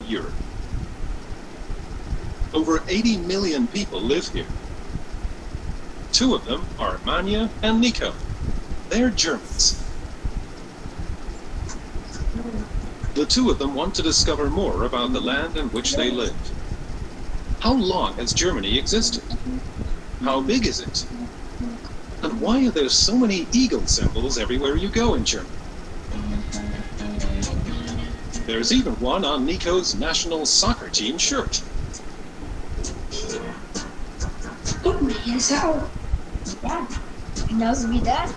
Europe. Over 80 million people live here. Two of them are Manya and Nico. They're Germans. The two of them want to discover more about the land in which they live. How long has Germany existed? How big is it? And why are there so many eagle symbols everywhere you go in Germany? There's even one on Nico's national soccer team shirt. Guck mal, hier ist er auch. Ja, genauso wie das.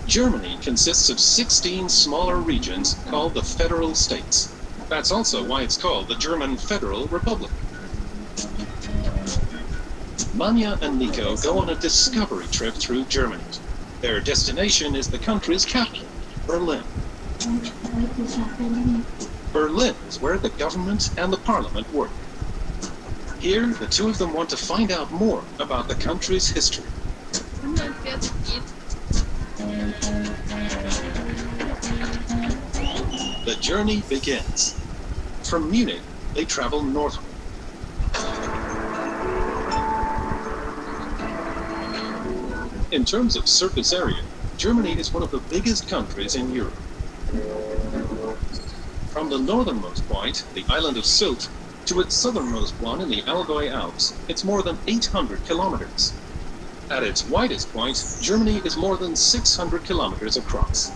Germany consists of 16 smaller regions called the Federal States. That's also why it's called the German Federal Republic. Manya and Nico go on a discovery trip through Germany. Their destination is the country's capital, Berlin. Berlin is where the government and the parliament work. Here, the two of them want to find out more about the country's history. The journey begins. From Munich, they travel northward. In terms of surface area, Germany is one of the biggest countries in Europe. From the northernmost point, the island of Sylt, to its southernmost one in the Allgäu Alps, it's more than 800 kilometers. At its widest point, Germany is more than 600 kilometers across.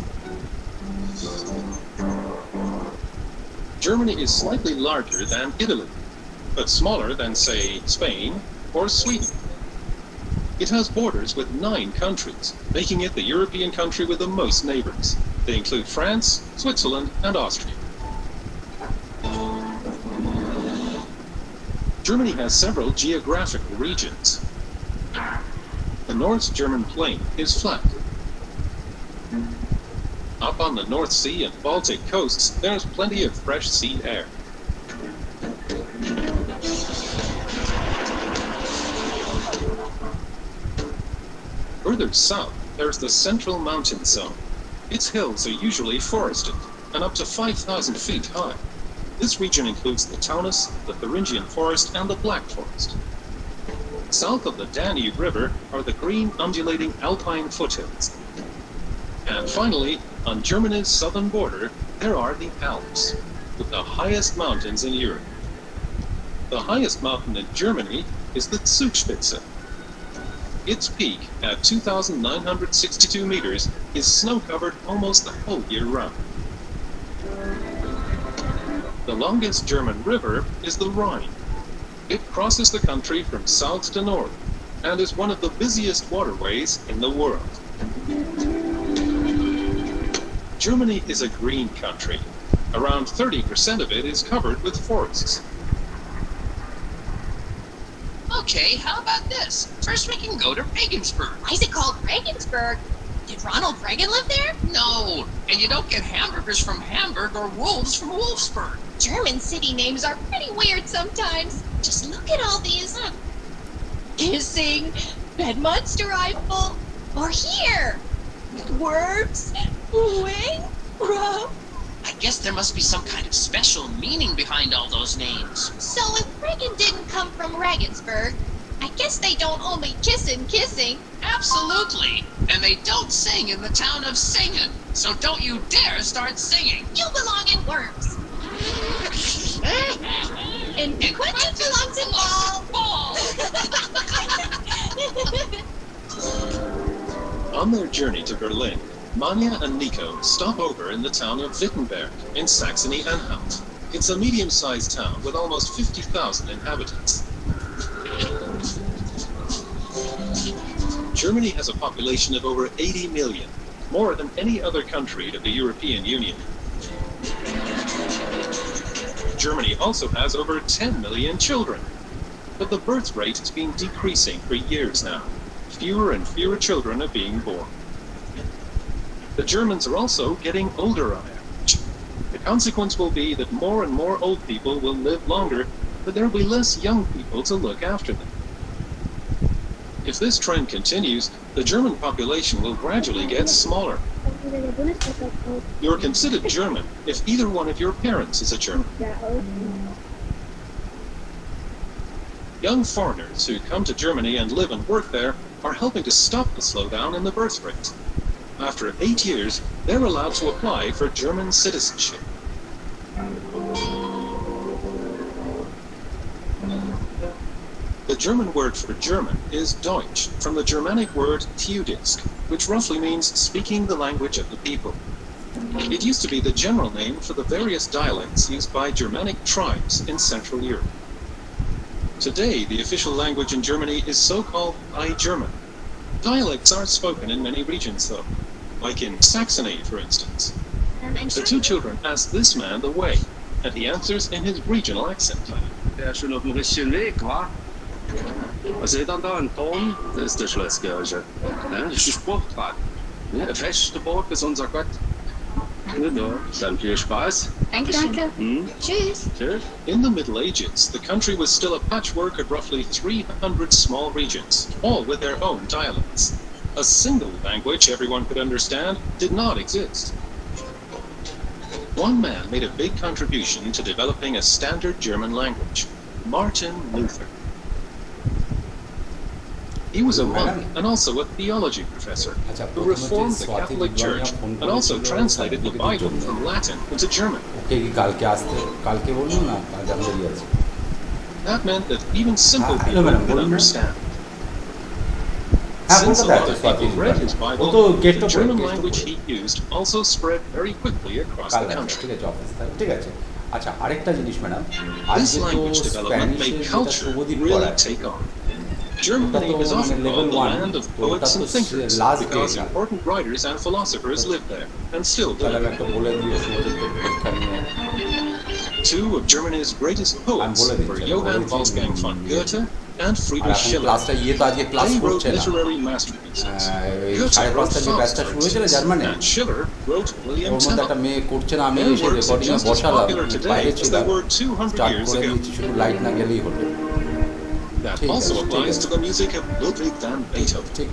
Germany is slightly larger than Italy, but smaller than, say, Spain or Sweden. It has borders with 9 countries, making it the European country with the most neighbors. They include France, Switzerland, and Austria. Germany has several geographical regions. The North German plain is flat. Up on the North Sea and Baltic coasts, there's plenty of fresh sea air. Further south, there's the Central Mountain Zone. Its hills are usually forested and up to 5,000 feet high. This region includes the Taunus, the Thuringian Forest, and the Black Forest. South of the Danube River are the green, undulating alpine foothills. And finally, on Germany's southern border, there are the Alps, with the highest mountains in Europe. The highest mountain in Germany is the Zugspitze. Its peak, at 2,962 meters, is snow-covered almost the whole year round. The longest German river is the Rhine. It crosses the country from south to north, and is one of the busiest waterways in the world. Germany is a green country. Around 30% of it is covered with forests. Okay, how about this? First we can go to Regensburg. Why is it called Regensburg? Did Ronald Reagan live there? No, and you don't get hamburgers from Hamburg or wolves from Wolfsburg. German city names are pretty weird sometimes. Just look at all these. Kissing, Bedmonster Eiffel, or here, Worms, Wing, Rub. I guess there must be some kind of special meaning behind all those names. So if Reagan didn't come from Regensburg, I guess they don't only kissing. Absolutely. And they don't sing in the town of Singen. So don't you dare start singing. You belong in Worms. And Quentin belongs in Ball. On their journey to Berlin, Manya and Nico stop over in the town of Wittenberg in Saxony-Anhalt. It's a medium-sized town with almost 50,000 inhabitants. Germany has a population of over 80 million, more than any other country of the European Union. Germany also has over 10 million children, but the birth rate has been decreasing for years now. Fewer and fewer children are being born. The Germans are also getting older on average. The consequence will be that more and more old people will live longer, but there will be less young people to look after them. If this trend continues, the German population will gradually get smaller. You're considered German if either one of your parents is a German. Young foreigners who come to Germany and live and work there are helping to stop the slowdown in the birth rate. After 8 years, they're allowed to apply for German citizenship. The German word for German is Deutsch, from the Germanic word Teudisk, which roughly means speaking the language of the people. It used to be the general name for the various dialects used by Germanic tribes in Central Europe. Today, the official language in Germany is so-called High German. Dialects are spoken in many regions, though, like in Saxony, for instance. The two children ask this man the way, and he answers in his regional accent. Ja, schon auf dem richtigen Weg, wa? Was seht ihr da an Turm? Das ist die Schlosskirche. Ja, das ist ein Spruch dran. Ja, eine feste Burg ist unser Gott. Ja, dann viel Spaß. Danke. Tschüss. Tschüss. In the Middle Ages, the country was still a patchwork of roughly 300 small regions, all with their own dialects. A single language everyone could understand did not exist. One man made a big contribution to developing a standard German language, Martin Luther. He was a monk and also a theology professor who reformed the Catholic Church and also translated the Bible from Latin into German. That meant that even simple people could understand. Since a lot of people read his Bible, the German language he used also spread very quickly across the country. This language development made culture really take on. Germany is often called the land of poets and thinkers because important writers and philosophers live there, and still do. Two of Germany's greatest poets were Johann Wolfgang von Goethe and Friedrich Schiller. They wrote literary masterpieces. Goethe wrote Faust, and Schiller wrote William Tell. Their works are just as popular today as they were 200 years ago. That also applies to the music of Ludwig van Beethoven.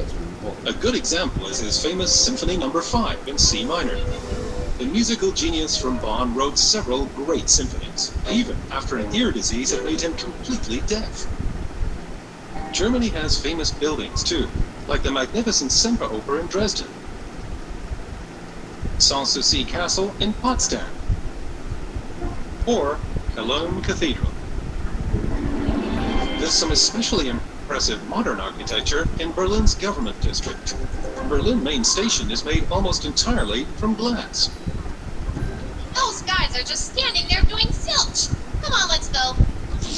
A good example is his famous Symphony No. 5 in C minor. The musical genius from Bonn wrote several great symphonies, even after an ear disease that made him completely deaf. Germany has famous buildings too, like the magnificent Semperoper in Dresden, Sanssouci Castle in Potsdam, or Cologne Cathedral. There's some especially impressive modern architecture in Berlin's government district. Berlin main station is made almost entirely from glass. Those guys are just standing there doing zilch. Come on, let's go.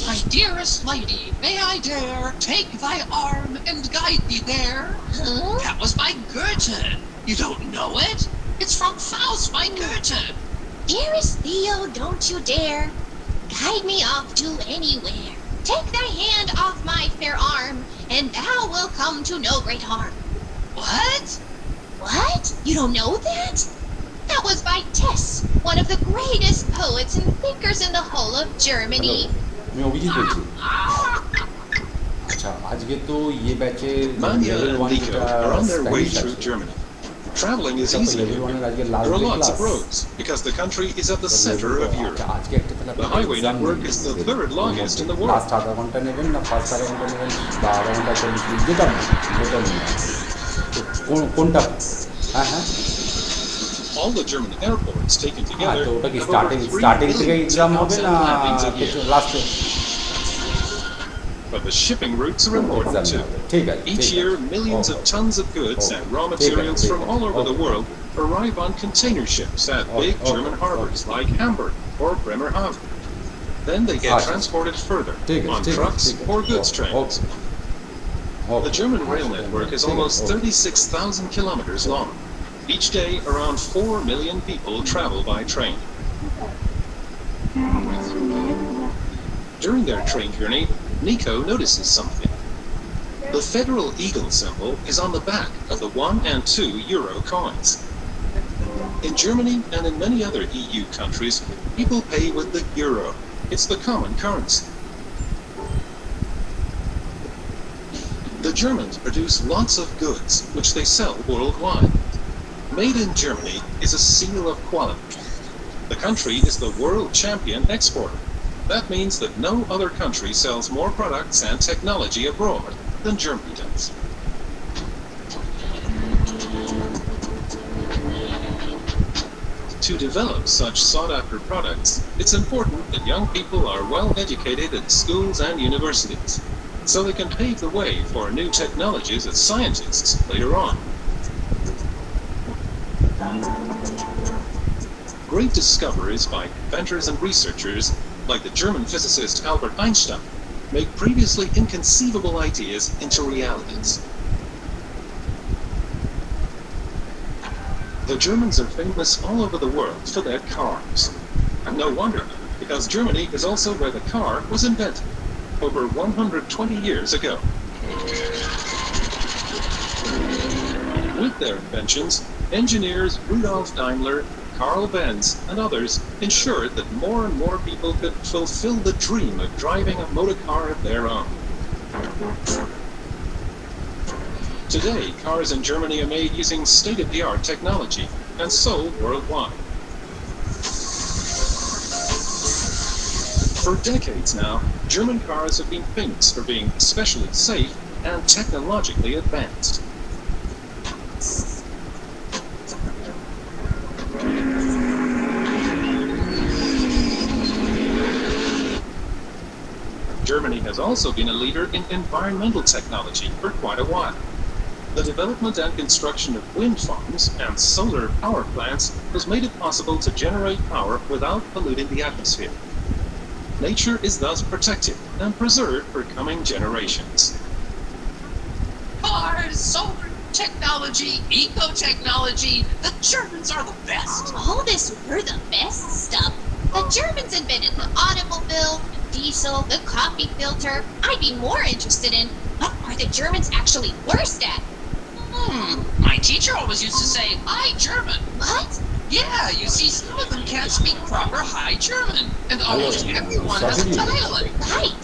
My dearest lady, may I dare take thy arm and guide thee there? Huh? That was by Goethe. You don't know it? It's from Faust by Goethe. Dearest Theo, don't you dare guide me off to anywhere. Take thy hand off my fair arm, and thou wilt come to no great harm. What? What? You don't know that? That was by Tess, one of the greatest poets and thinkers in the whole of Germany. Manya and Nico are on their way through Germany. Traveling is easy. There are lots of roads because the country is at the center of Europe. The highway network is the third longest in the world. All the German airports taken together have over 3 million stops and landings a year. But the shipping routes are important too. Each year, millions of tons of goods and raw materials from all over the world arrive on container ships at big German harbors like Hamburg or Bremerhaven. Then they get transported further on trucks or goods trains. The German rail network is almost 36,000 kilometers long. Each day, around 4 million people travel by train. During their train journey, Nico notices something. The federal eagle symbol is on the back of the 1 and 2 euro coins. In Germany and in many other EU countries, people pay with the euro. It's the common currency. The Germans produce lots of goods, which they sell worldwide. Made in Germany is a seal of quality. The country is the world champion exporter. That means that no other country sells more products and technology abroad than Germany does. To develop such sought-after products, it's important that young people are well educated at schools and universities, so they can pave the way for new technologies as scientists later on. Great discoveries by inventors and researchers, like the German physicist Albert Einstein, make previously inconceivable ideas into realities. The Germans are famous all over the world for their cars. And no wonder, because Germany is also where the car was invented, over 120 years ago. With their inventions, engineers Rudolf Daimler, Karl Benz, and others ensured that more and more people could fulfill the dream of driving a motor car of their own. Today, cars in Germany are made using state-of-the-art technology and sold worldwide. For decades now, German cars have been famous for being especially safe and technologically advanced. Germany has also been a leader in environmental technology for quite a while. The development and construction of wind farms and solar power plants has made it possible to generate power without polluting the atmosphere. Nature is thus protected and preserved for coming generations. Cars, solar technology, eco-technology, the Germans are the best. All this were the best stuff. The Germans invented the automobile, the diesel, the coffee filter. I'd be more interested in what are the Germans actually worst at? My teacher always used to say, "High German." What? Yeah, you see, some of them can't speak proper High German, and almost everyone has a dialect. Right.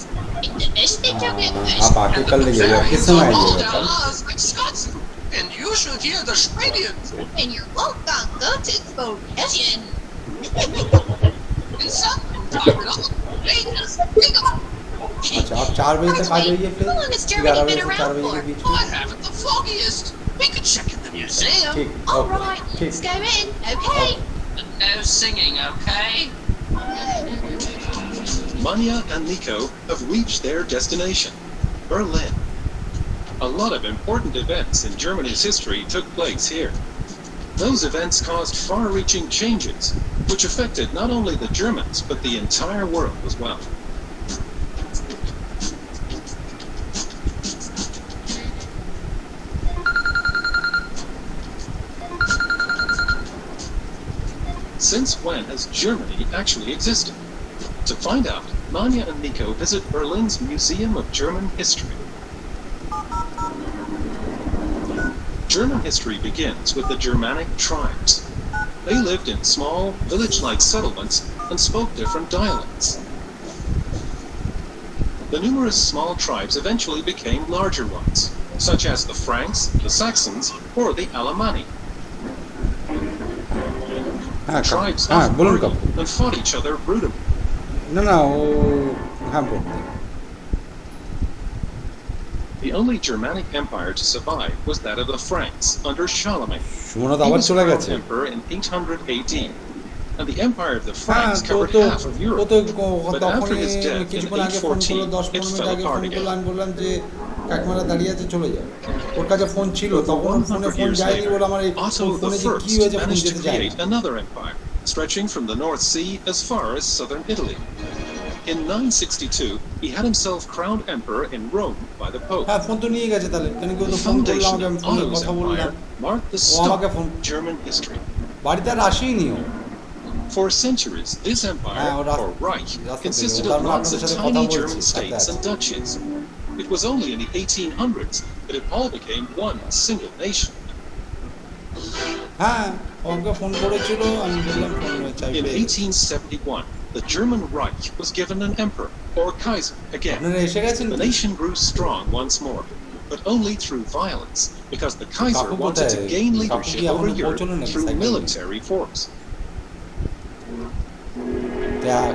आप आके कर लीजिए किस So समय all आइएगा der कल Ha's like Scots, and you should hear the Schwedians. And you're welcome. Go to Spoken. And some talk it all. Vegas, Vegas. अच्छा आप 4 बजे तक आ जाइए फिर How long has 11 Germany बजे been से 4 around बजे के for? बीच I में haven't the foggiest. We could check in the museum. ठीक All ओके right, let's ठीक go in. Okay. But no singing, okay? Manya and Nico have reached their destination, Berlin. A lot of important events in Germany's history took place here. Those events caused far-reaching changes, which affected not only the Germans, but the entire world as well. Since when has Germany actually existed? To find out, Manya and Nico visit Berlin's Museum of German History. German history begins with the Germanic tribes. They lived in small, village-like settlements and spoke different dialects. The numerous small tribes eventually became larger ones, such as the Franks, the Saxons, or the Alemanni. Tribes often बोलूँ argued कब and fought each other brutally. ना ना वो हाँ बोलते हैं The only Germanic empire to survive was that of the Franks under Charlemagne. Sumana তো He আবার was চলে crowned গেছে emperor in 800 AD, and the empire of the হ্যাঁ Franks তো covered তো half of ও Europe. তো But after his তখনই death in কিছুক্ষণ আগে ফোন করলো 10 814, it 15 মিনিট fell আগে apart ফোন করলো again. আমি বললাম যে কাকিমারা দাঁড়িয়ে আছে চলে যাও ওর কাছে ফোন ছিল তখন ফোনে 100 ফোন years যায়নি বলে আমার এই later, Otto ফোনে যে কি I হয়েছে ফোন managed to যেতে যায় create another empire, stretching from the North Sea as far as southern Italy. In 962, he had himself crowned emperor in Rome by the Pope. হ্যাঁ ফোন তো নিয়ে গেছে তাহলে কেন কি ও The তো ফোন করলো foundation আমাকে আমি of ফোনে Otto's কথা বললাম empire marked the ও start আমাকে ফোন of German history. বাড়িতে আর আসেইনি ও For centuries, this empire, or Reich, consisted of lots of tiny German states and duchies. It was only in the 1800s that it all became one single nation. হ্যাঁ আমাকে phone করেছিল আমি বললাম phone চাইবে In 1871, the German Reich was given an emperor, or Kaiser, again. আপনারা এসে গেছেন The nation grew strong once more, but only through violence, because the Kaiser Kaku wanted to কোথায়? gain কাকু leadership কি over এখনো Europe পৌঁছলো নাকি through cycle নিয়ে? military force.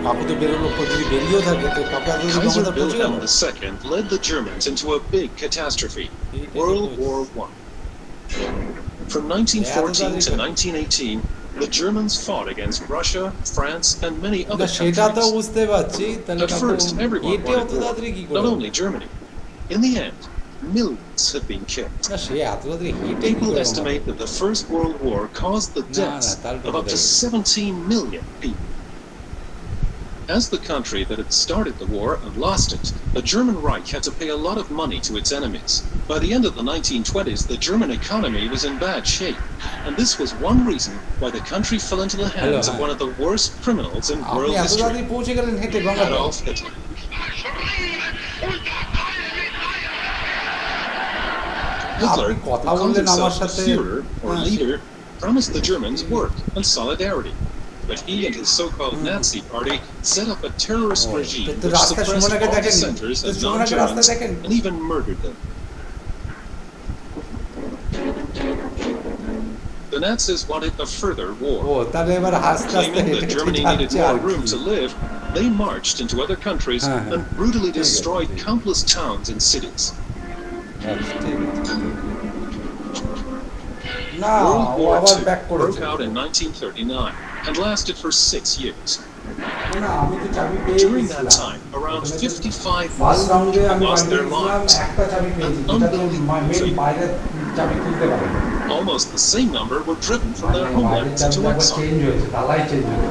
কাকু তো বেরোলো, যদি বেরিয়েও থাকে তো কাকু এত দূর Kaiser ক্ষমতা পৌঁছে গেল। Wilhelm II led the Germans into a big catastrophe, World War I. From 1914 to 1918, the Germans fought against Russia, France, and many না other সেটা তো countries. বুঝতে পারছি, তাহলে At কাকু first, everyone এতে অত wanted তাড়াতাড়ি কি war, করে not হলো? only Germany. In the end, millions have been killed. না সে এত তাড়াতাড়ি হেঁটে কি People করে estimate that the First World War caused the deaths of up to 17 million people. As the country that had started the war and lost it, the German Reich had to pay a lot of money to its enemies. By the end of the 1920s, the German economy was in bad shape, and this was one reason why the country fell into the hands of one of the worst criminals in আপনি world এত history, তাড়াতাড়ি পৌঁছে গেলেন হেঁটে গঙ্গাতে? Adolf Hitler. Hitler, who called himself the Führer, or leader, promised the Germans work and solidarity. But he and his so-called Nazi party set up a terrorist regime which suppressed all dissenters and non-Germans and even murdered them. The Nazis wanted a further war. তাহলে এবার আস্তে আস্তে Claiming হেঁটে that Germany হেঁটে needed যাচ্ছে আর more room কি। to live, they marched into other countries and brutally destroyed countless towns and cities. না World ও War আবার II ব্যাক broke করেছে। out in 1939 and lasted for 6 years. না আমি তো চাবি পেয়ে During that গেছিলাম। time, around 55 ফার্স্ট রাউন্ডে million আমি lost বাড়ি their গেছিলাম, lives. একটা চাবি পেয়েছি, যেটা তো মেন বাইরের চাবি খুলতে পারে। Almost the same number were driven from their বাইরের homelands into চাবিটা একবার exile. চেঞ্জ হয়েছে, তালাই চেঞ্জ হয়েছে।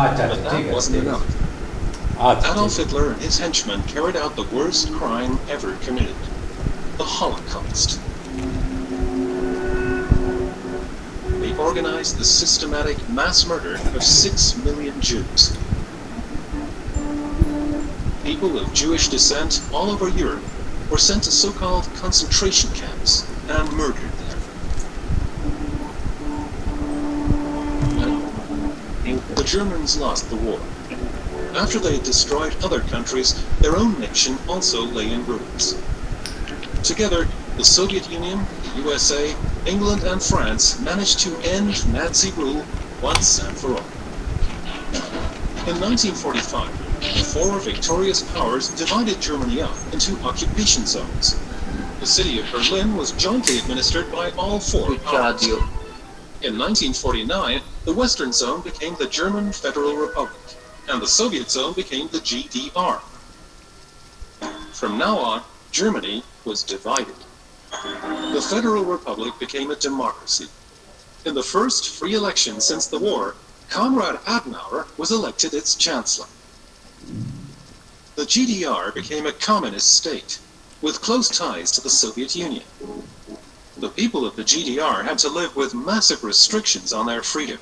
আচ্ছা But ঠিক that আছে wasn't ঠিক আছে। enough. আচ্ছা Adolf Hitler and his henchmen carried out the worst crime ever committed, the Holocaust. They organized the systematic mass murder of 6 million Jews. People of Jewish descent all over Europe were sent to so-called concentration camps and murdered there. The Germans lost the war. After they had destroyed other countries, their own nation also lay in ruins. Together, the Soviet Union, the USA, England, and France managed to end Nazi rule once and for all. In 1945, the four victorious powers divided Germany up into occupation zones. The city of Berlin was jointly administered by all four powers. In 1949, the Western Zone became the German Federal Republic, and the Soviet Zone became the GDR. From now on, Germany was divided. The Federal Republic became a democracy. In the first free election since the war, Konrad Adenauer was elected its chancellor. The GDR became a communist state, with close ties to the Soviet Union. The people of the GDR had to live with massive restrictions on their freedom.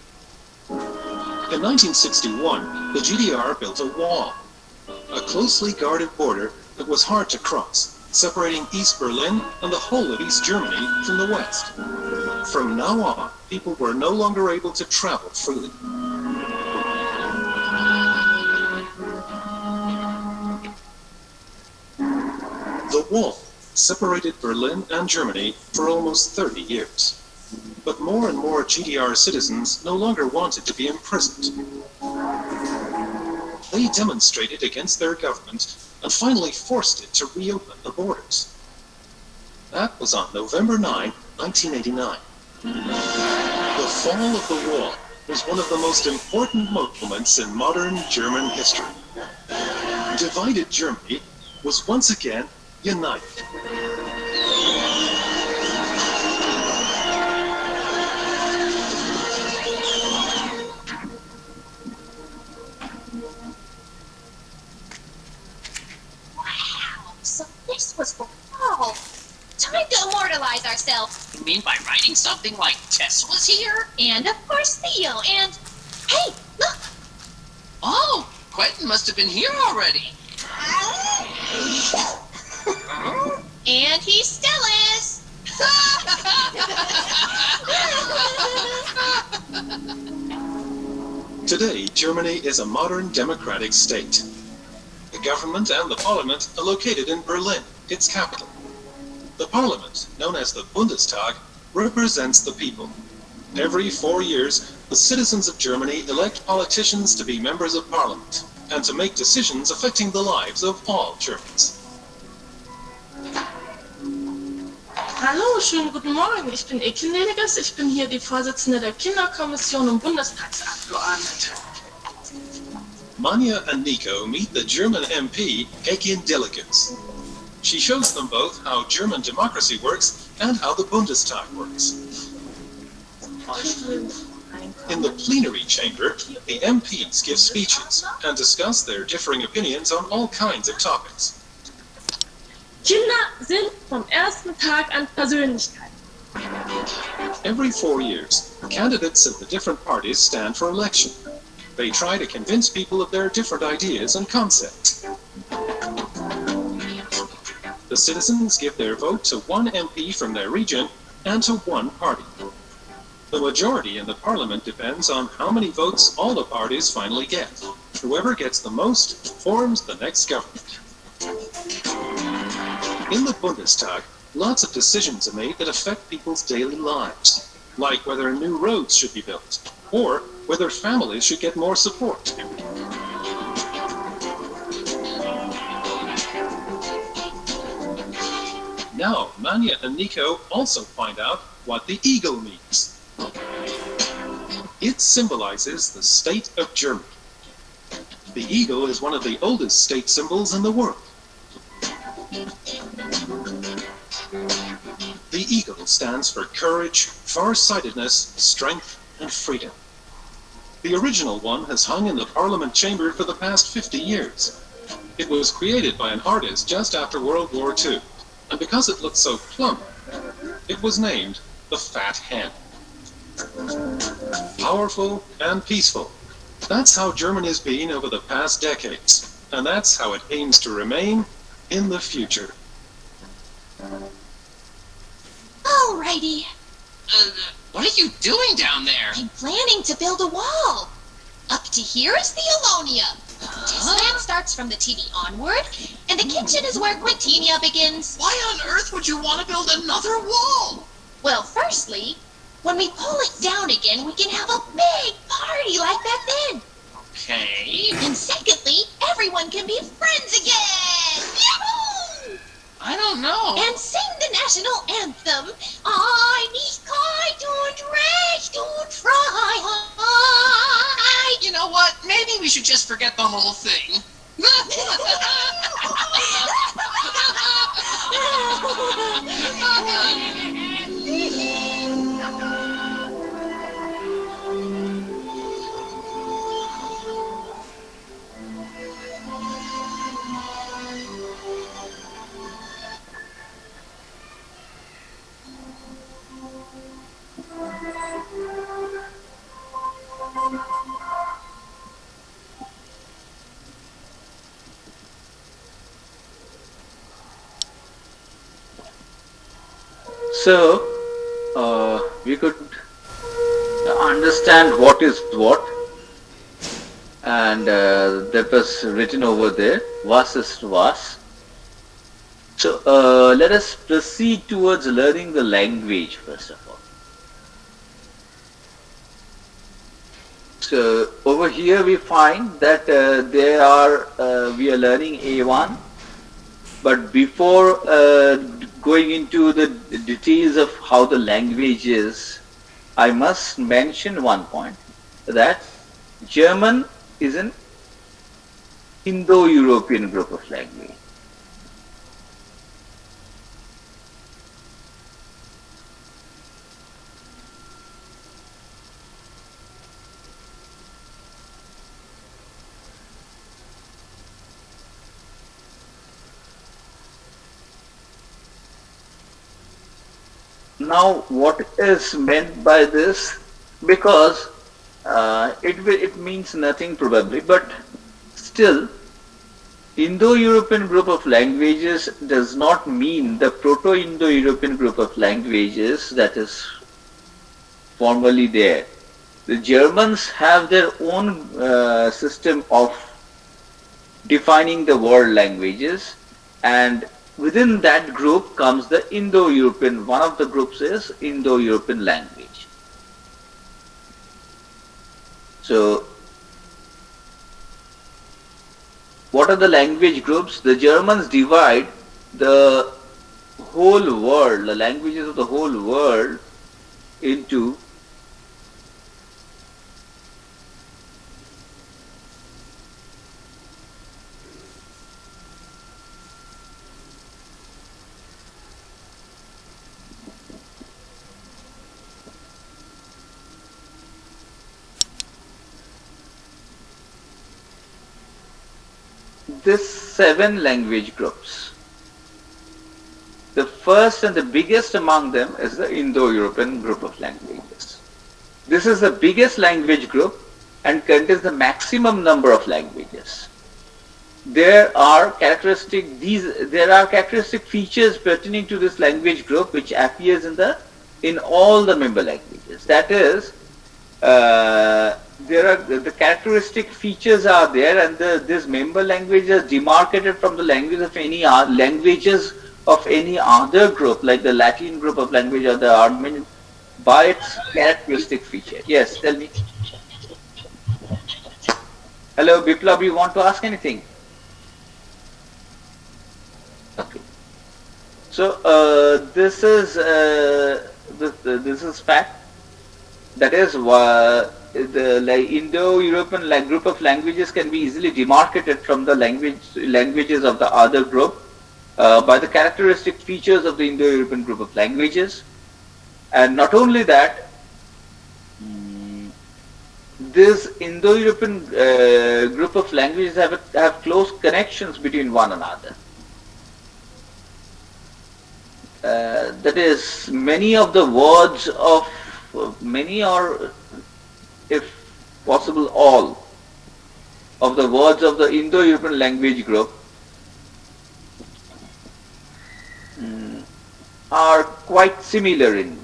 In 1961, the GDR built a wall, a closely guarded border that was hard to cross, separating East Berlin and the whole of East Germany from the West. From now on, people were no longer able to travel freely. The wall separated Berlin and Germany for almost 30 years. But more and more GDR citizens no longer wanted to be imprisoned. They demonstrated against their government and finally forced it to reopen the borders. That was on November 9, 1989. The fall of the wall was one of the most important moments in modern German history. Divided Germany was once again united. So this was the fall. Time to immortalize ourselves. You mean by writing something like Tess was here? And of course Theo, and hey, look! Oh, Quentin must have been here already. And he still is! Today, Germany is a modern democratic state. the government and the parliament are located in Berlin, its capital. The parliament, known as the Bundestag, represents the people. Every 4 years, the citizens of Germany elect politicians to be members of parliament and to make decisions affecting the lives of all Germans. Hallo, schönen guten Morgen. Ich bin Ekin Lediges. Ich bin hier die Vorsitzende der Kinderkommission und Bundestagsabgeordnete. Manja and Nico meet the German MP, Ekin Delegates. She shows them both how German democracy works and how the Bundestag works. In the plenary chamber, the MPs give speeches and discuss their differing opinions on all kinds of topics. Kinder sind vom ersten Tag an Persönlichkeiten. Every 4 years, candidates of the different parties stand for election. They try to convince people of their different ideas and concepts. The citizens give their vote to one MP from their region and to one party. The majority in the parliament depends on how many votes all the parties finally get. Whoever gets the most forms the next government. In the Bundestag, lots of decisions are made that affect people's daily lives, like whether new roads should be built, or whether families should get more support. Now, Manja and Nico also find out what the eagle means. It symbolizes the state of Germany. The eagle is one of the oldest state symbols in the world. The eagle stands for courage, far-sightedness, strength, and freedom. The original one has hung in the Parliament chamber for the past 50 years. It was created by an artist just after World War II, and because it looked so plump, it was named the Fat Hen. Powerful and peaceful. That's how Germany has been over the past decades, and that's how it aims to remain in the future. Alrighty. What are you doing down there? I'm planning to build a wall. Up to here is the Alonia. Disneyland starts from the TV onward, and the kitchen is where Quintinia begins. Why on earth would you want to build another wall? Well, firstly, when we pull it down again, we can have a big party like back then. Okay. And secondly, everyone can be friends again. Yahoo! I don't know. And sing the national anthem. I nicht kite und recht und Freiheit. You know what? Maybe we should just forget the whole thing. So, we could understand what is what, and that was written over there, was is was. So, let us proceed towards learning the language first of all. So, over here we find that we are learning A1, but before going into the details of how the language is, I must mention one point, that German is an Indo-European group of language. Now, what is meant by this? Because it means nothing probably, but still, Indo-European group of languages does not mean the Proto-Indo-European group of languages that is formally there. The Germans have their own system of defining the world languages, and within that group comes the Indo-European. One of the groups is Indo-European language. So what are the language groups? The Germans divide the whole world, the languages of the whole world, into this 7 language groups. The first and the biggest among them is the Indo-European group of languages. This is the biggest language group and contains the maximum number of languages. There are characteristic features pertaining to this language group which appears in all the member languages. That is, there are the characteristic features are there, and this member language is demarcated from the languages of any other group, like the Latin group of language or the Armenian, by its characteristic feature. Yes, tell me. Hello, Biplab, you want to ask anything? Okay. So this is fact. That is the Indo-European group of languages can be easily demarcated from the languages of the other group by the characteristic features of the Indo-European group of languages. And not only that, this Indo-European group of languages have close connections between one another. That is, many of the words of many, or if possible all of the words of the Indo-European language group are quite similar in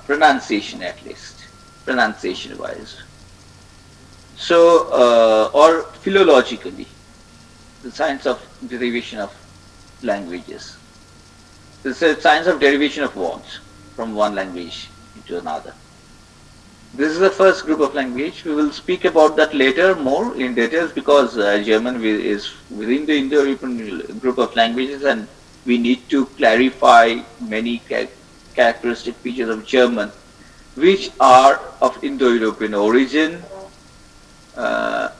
pronunciation, at least pronunciation wise. So or philologically, the science of derivation of languages. This is a science of derivation of words from one language into another. This is the first group of language. We will speak about that later more in details, because German is within the Indo-European group of languages, and we need to clarify many characteristic features of German which are of Indo-European origin.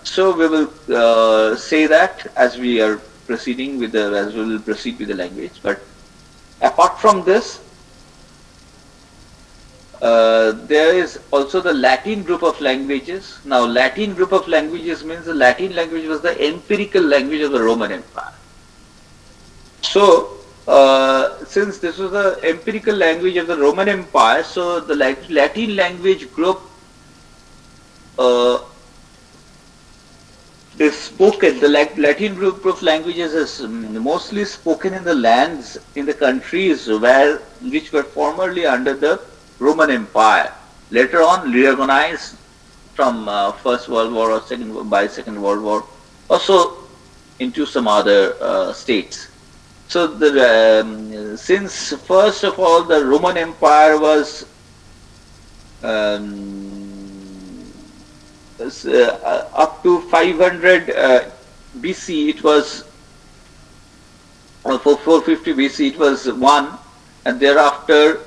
So we will say that as we are proceeding with as we will proceed with the language. But apart from this, there is also the Latin group of languages. Now, Latin group of languages means the Latin language was the empirical language of the Roman Empire. So, since this was the empirical language of the Roman Empire, so the Latin language group is spoken, the Latin group of languages is mostly spoken in the lands, in the countries which were formerly under the Roman Empire, later on reorganized from First World War or by Second World War, also into some other states. So since first of all the Roman Empire was up to 500 BC, it was for 450 BC it was one, and thereafter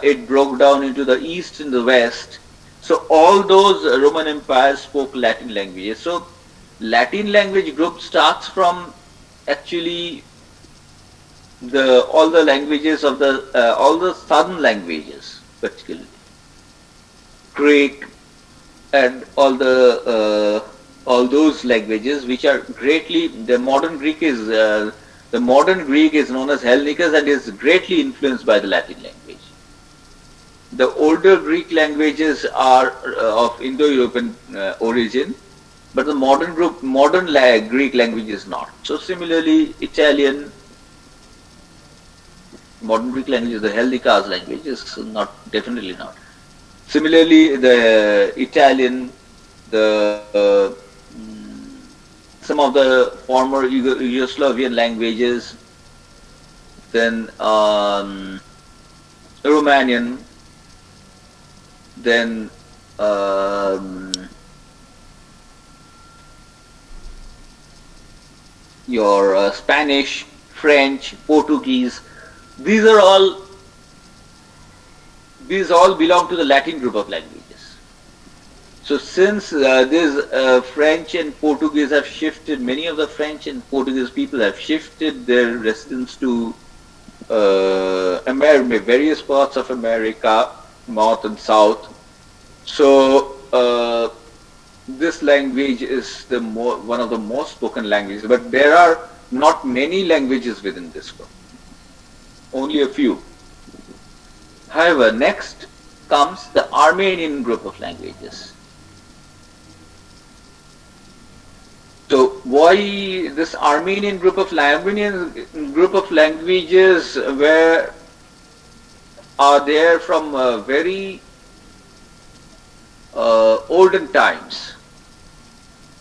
it broke down into the east and the west. So all those Roman empires spoke Latin languages. So Latin language group starts from actually all the languages of all the southern languages, particularly Greek and all those languages which are greatly, the modern Greek is known as Hellenicus and is greatly influenced by the Latin language. The older Greek languages are of Indo-European origin, but the modern Greek language is not. So similarly, Italian, modern Greek language is the Hellenicus language, is definitely not. Similarly, the Italian, the some of the former Yugoslavian languages, then Romanian, then your Spanish, French, Portuguese. These all belong to the Latin group of languages. So since this French and Portuguese have shifted, many of the French and Portuguese people have shifted their residence to various parts of America, north and south. So this language is one of the most spoken languages, but there are not many languages within this group, only a few. However, next comes the Armenian group of languages. So why this Armenian group of languages are there from very olden times,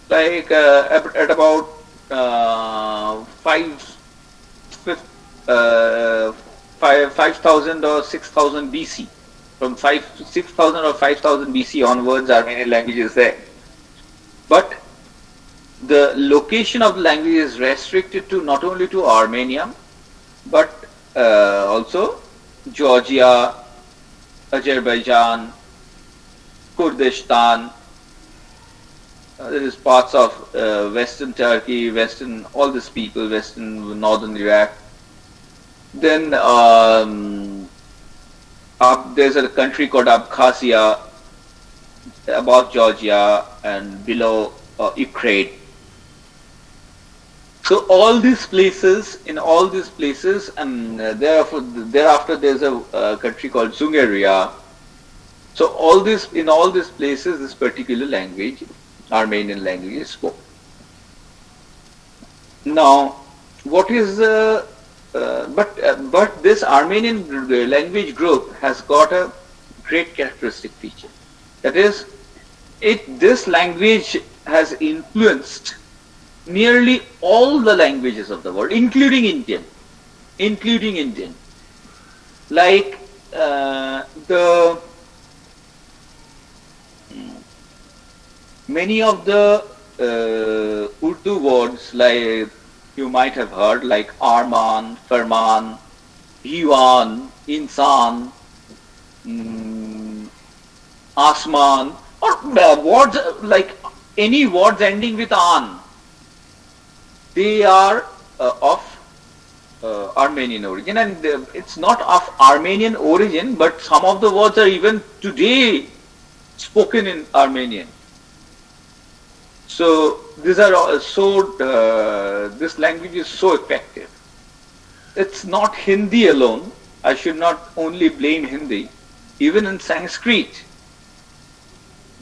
like at about 5,000 or 6,000 BC. From 6,000 or 5,000 BC onwards, Armenian language is there. But the location of the language is restricted to not only to Armenia, but also Georgia, Azerbaijan, Kurdistan. There is parts of Western Turkey, all these people, northern Iraq. Then there's a country called Abkhazia, above Georgia and below Ukraine. So all these places, and thereafter there's a country called Zungaria. So in all these places, this particular language, Armenian language, is spoken. Now, what is but this Armenian language group has got a great characteristic feature. That is, this language has influenced nearly all the languages of the world, including Indian. Like many of the Urdu words, like you might have heard, like Arman, Farman, Diwan, Insan, Asman, or words like any words ending with an, they are of Armenian origin, and it's not of Armenian origin, but some of the words are even today spoken in Armenian. So these are this language is so effective. It's not Hindi alone. I should not only blame Hindi. Even in Sanskrit,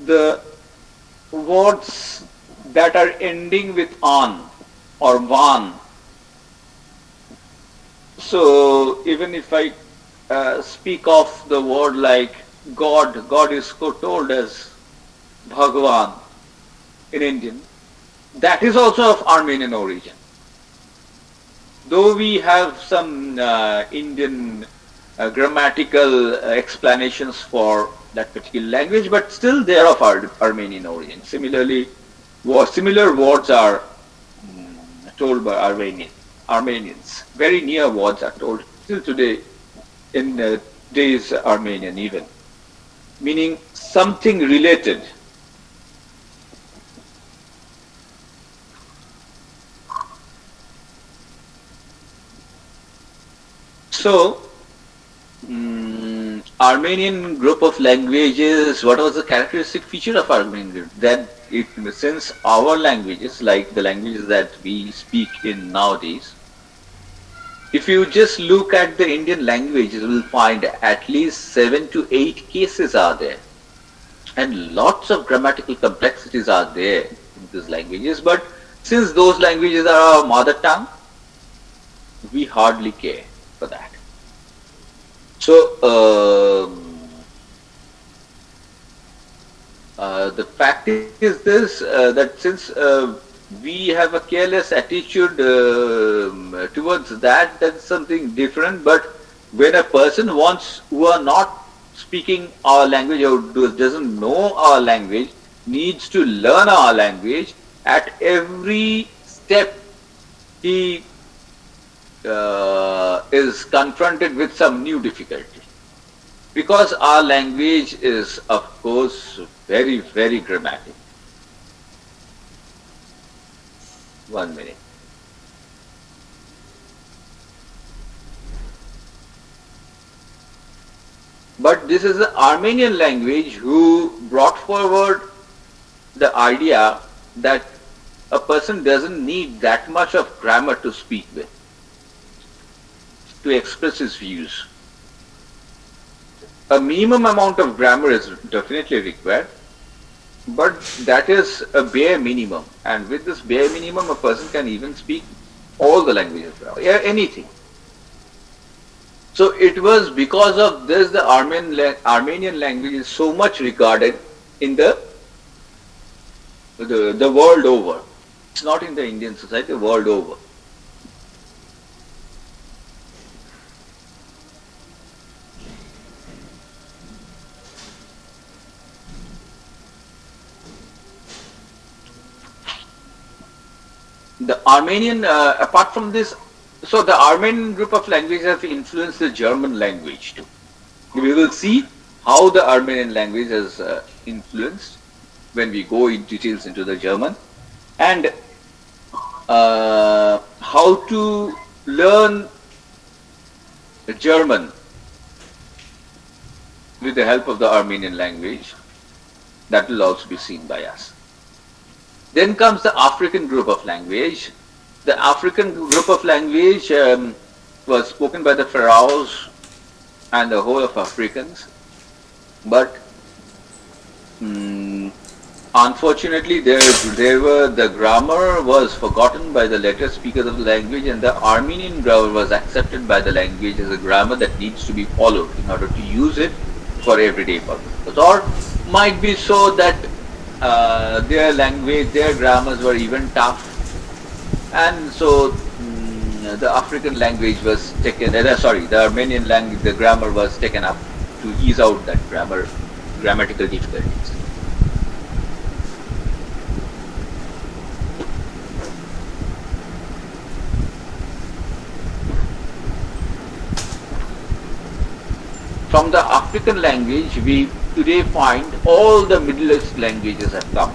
the words that are ending with an or van. So even if I speak of the word like God is told as Bhagwan in Indian, that is also of Armenian origin. Though we have some Indian grammatical explanations for that particular language, but still they are of Armenian origin. Similarly, similar words are told by Armenians. Very near words are told still today in today's Armenian even, meaning something related. So, Armenian group of languages, what was the characteristic feature of Armenian group? That since our languages, like the languages that we speak in nowadays, if you just look at the Indian languages, you will find at least 7 to 8 cases are there. And lots of grammatical complexities are there in these languages. But since those languages are our mother tongue, we hardly care for that. So, the fact is this, that since we have a careless attitude towards that. That's something different. But when a person who are not speaking our language or doesn't know our language, needs to learn our language, at every step he is confronted with some new difficulty. Because our language is, of course, very, very grammatic. 1 minute. But this is the Armenian language who brought forward the idea that a person doesn't need that much of grammar to speak with, to express his views. A minimum amount of grammar is definitely required, but that is a bare minimum. And with this bare minimum, a person can even speak all the languages, anything. So it was because of this the Armenian language is so much regarded in the world over. It's not in the Indian society, the world over. The Armenian, apart from this, so the Armenian group of languages have influenced the German language too. We will see how the Armenian language has influenced when we go in details into the German, and how to learn German with the help of the Armenian language. That will also be seen by us. Then comes the African group of language. The African group of language was spoken by the pharaohs and the whole of Africans, but unfortunately the grammar was forgotten by the later speakers of the language, and the Armenian grammar was accepted by the language as a grammar that needs to be followed in order to use it for everyday purposes. Or might be so that their language, their grammars were even tough, and so the African language was taken, the Armenian language, the grammar was taken up to ease out that grammatical difficulties. From the African language, we today find all the Middle East languages have come.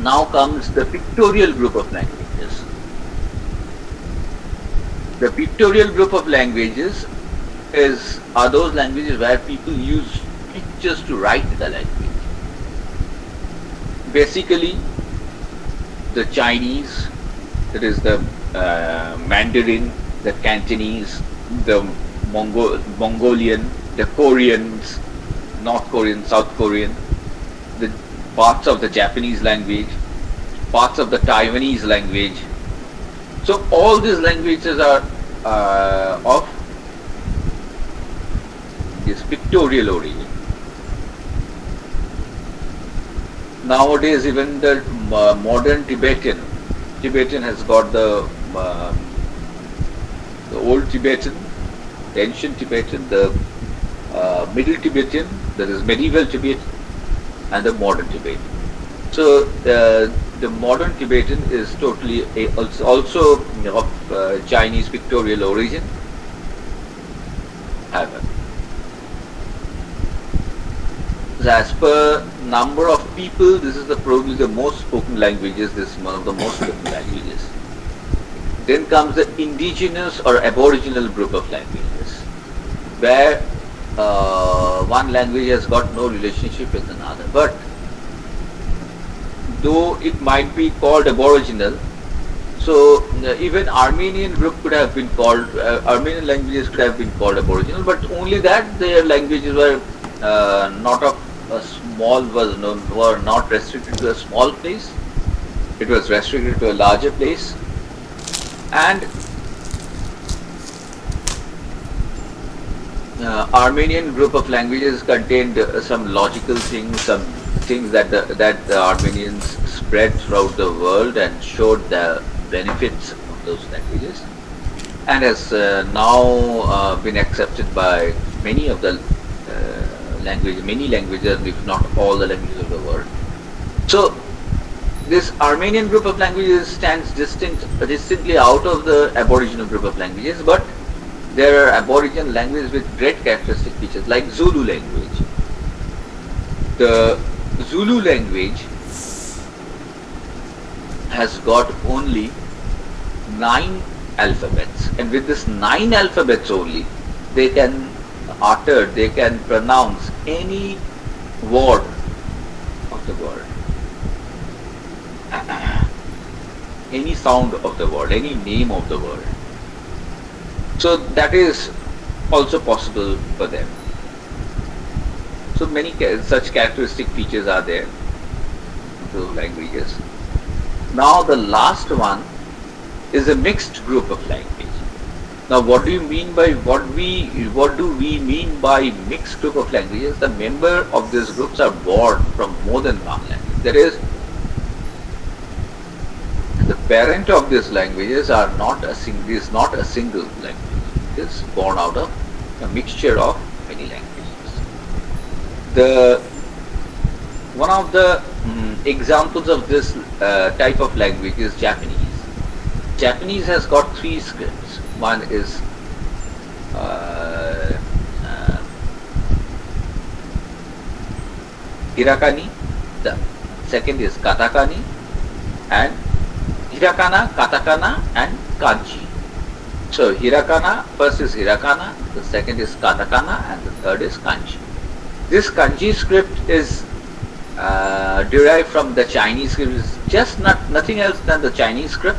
Now comes the pictorial group of languages. The pictorial group of languages are those languages where people use pictures to write the language. Basically, the Chinese, that is the Mandarin, the Cantonese, the Mongolian, the Koreans, North Korean, South Korean, the parts of the Japanese language, parts of the Taiwanese language. So all these languages are of this pictorial origin. Nowadays, even the modern Tibetan has got the old Tibetan, the ancient Tibetan, the middle Tibetan, that is medieval Tibetan, and the modern Tibetan. So the modern Tibetan is totally also of Chinese pictorial origin. As per number of people, this is probably the most spoken languages. This is one of the most spoken languages. Then comes the indigenous or aboriginal group of languages, where one language has got no relationship with another. But though it might be called aboriginal, so even Armenian group could have been called, Armenian languages could have been called aboriginal, but only that their languages were not of a small, were not restricted to a small place. It was restricted to a larger place, and Armenian group of languages contained some logical things, some things that the Armenians spread throughout the world and showed the benefits of those languages, and has now been accepted by many of the many languages, if not all the languages of the world. So this Armenian group of languages stands distinctly out of the Aboriginal group of languages, but there are Aboriginal languages with great characteristic features, like Zulu language. The Zulu language has got only 9 alphabets, and with this 9 alphabets only, they can utter, they can pronounce any word of the word, any sound of the word, any name of the word. So that is also possible for them. So many such characteristic features are there in those languages. Now the last one is a mixed group of language. Now what do you mean by what do we mean by mixed group of languages? The member of these groups are born from more than one language. That is, the parent of these languages is not a single language. It is born out of a mixture of many languages. One of the examples of this type of language is Japanese. Japanese has got 3 scripts. One is Hirakani, the second is Katakani, and Hirakana, Katakana, and Kanji. So Hirakana, first is Hirakana, the second is Katakana, and the third is Kanji. This Kanji script is derived from the Chinese script. It's just nothing else than the Chinese script,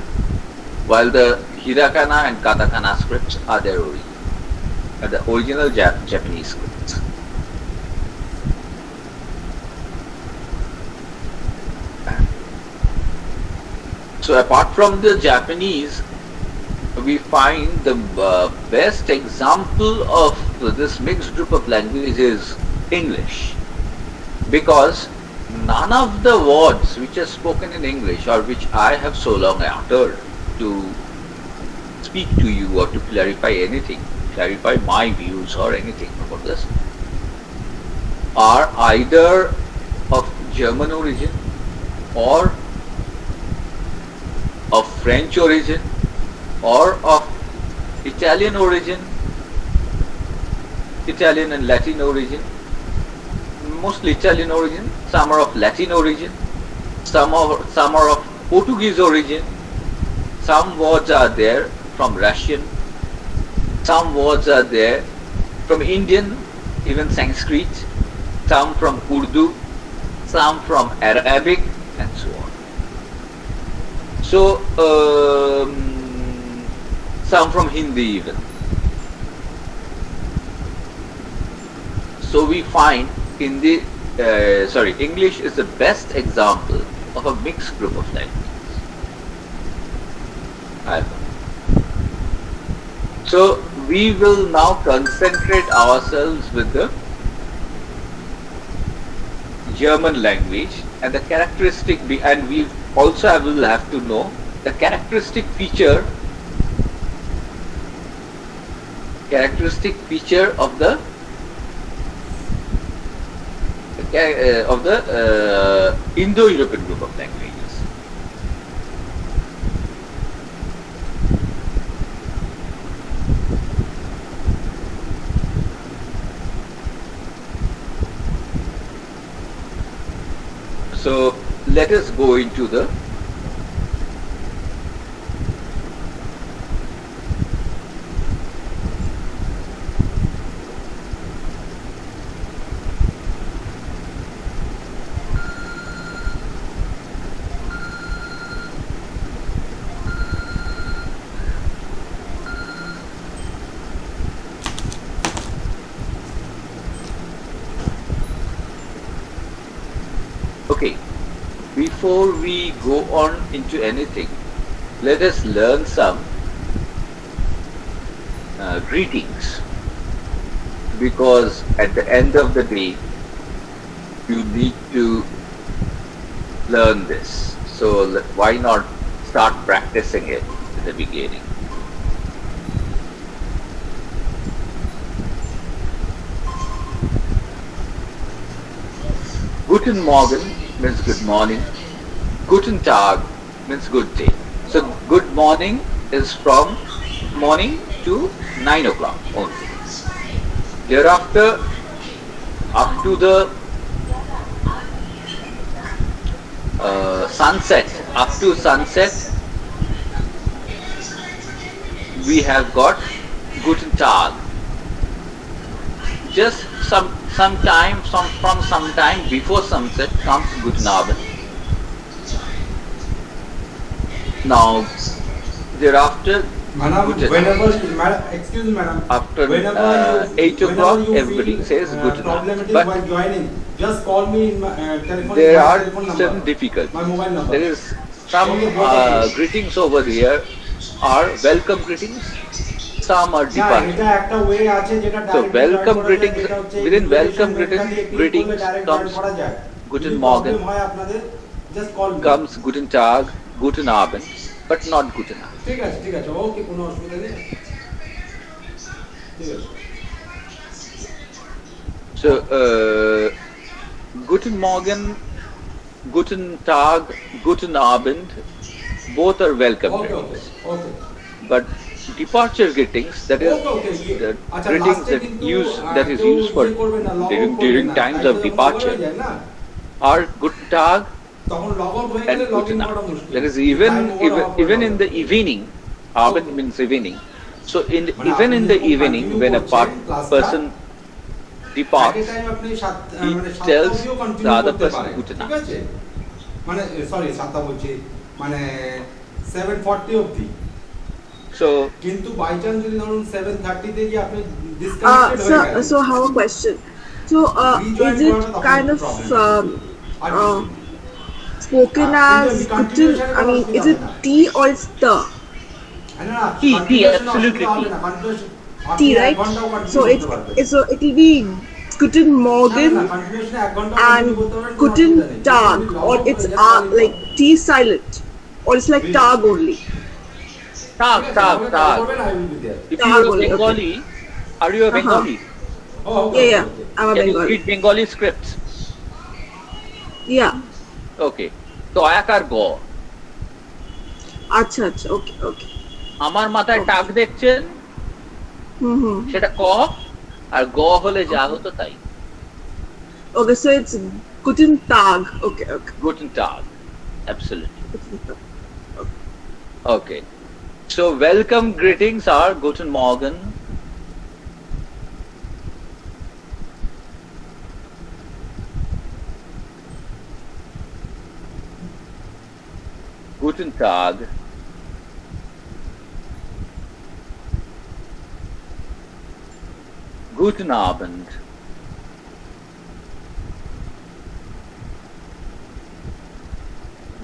while the Hirakana and Katakana scripts are their original Japanese scripts. So apart from the Japanese, we find the best example of this mixed group of languages is English, because none of the words which are spoken in English, or which I have so long uttered to speak to you or to clarify anything, clarify my views or anything about this, are either of German origin or of French origin or of Italian origin, Italian and Latin origin, mostly Italian origin, some are of Latin origin, some are of Portuguese origin, some words are there from Russian, some words are there from Indian, even Sanskrit, some from Urdu, some from Arabic, and so on. So some from Hindi even. So we find in the English is the best example of a mixed group of languages. So we will now concentrate ourselves with the German language and the characteristic, and we also will have to know the characteristic feature of the Indo-European group of languages. So let us go into the before we go on into anything, let us learn some greetings. because at the end of the day, you need to learn this. So why not start practicing it in the beginning? Guten Morgen means good morning. Guten Tag means good day. So good morning is from morning to 9 o'clock only. Thereafter, up to the sunset, up to sunset, we have got Guten Tag. Just some time before sunset comes Guten Abend. Now, thereafter, Madam, excuse me, madam. After Whenever 8 o'clock, you everybody feel, says Guten problematic Abend. while But joining, just call me in my telephone. there my are telephone certain number, difficulties. my mobile number. There is some Okay, both of you. greetings over here are welcome greetings. Some are না, departure. এটা একটা way আছে যেটা So direct welcome join করা যায়, greetings, যেটা হচ্ছে within invitation welcome mailটা দিয়ে click করলে greetings direct join comes করা যায়। Guten যদি Morgen, problem হয় আপনাদের, just call me। comes Guten Tag, Guten Abend, but not Guten Abend. ঠিক আছে, ওকে, কোনো অসুবিধা নেই। ঠিক আছে। So Guten Morgen, Guten Tag, Guten Abend, both are welcome greetings. Okay. But departure greetings, that is the আচ্ছা, greetings last-এ that কিন্তু that is কেউ used for করবে না, log out করবে during না, times তাই of তো যখন departure হয়ে যায় না, are Guten Tag তখন log out হয়ে and গেলে log in Guten করা Abend. মুশকিল। That is Time over off even করে in হবে। the evening, Abend Okay. means evening. So মানে even আপনি in the যখন evening, continue when a করছেন class-টা, person at a departs, time আপনি he মানে 7টা tells অবধিও the continue other করতে person পারেন, Guten ঠিক Abend. আছে? মানে সরি 7টা বলছি, মানে 7:40 অবধি। So কিন্তু বাই চান্স যদি ধরুন 7:30 তে গিয়ে আপনি ডিসকানেক্টেড হয়ে গেলেন, So I have a question. So rejoin is করাটা it তখন kind একটু of problem। আর কিছু নেই। spoken as Guten? I mean, is it T or it's the না, T, absolutely T. T, right? So it will be Guten Morgen and Guten Tag, or it's like T silent, or it's like Tag only. Tag. If you Tag are a only, Bengali, are you a Bengali? Yeah, I'm a Can you Bengali. read Bengali scripts? Yeah. Okay. তো আয়াকার গ আচ্ছা, okay. আমার মাথায় টাক দেখছেন, সেটা ক, আর গ হলে যা হতো তাই। Okay, so it's Guten Tag. Okay. Guten Tag. Absolutely. Guten Tag. Okay. So welcome greetings are Guten Morgen, Guten Tag, Guten Abend,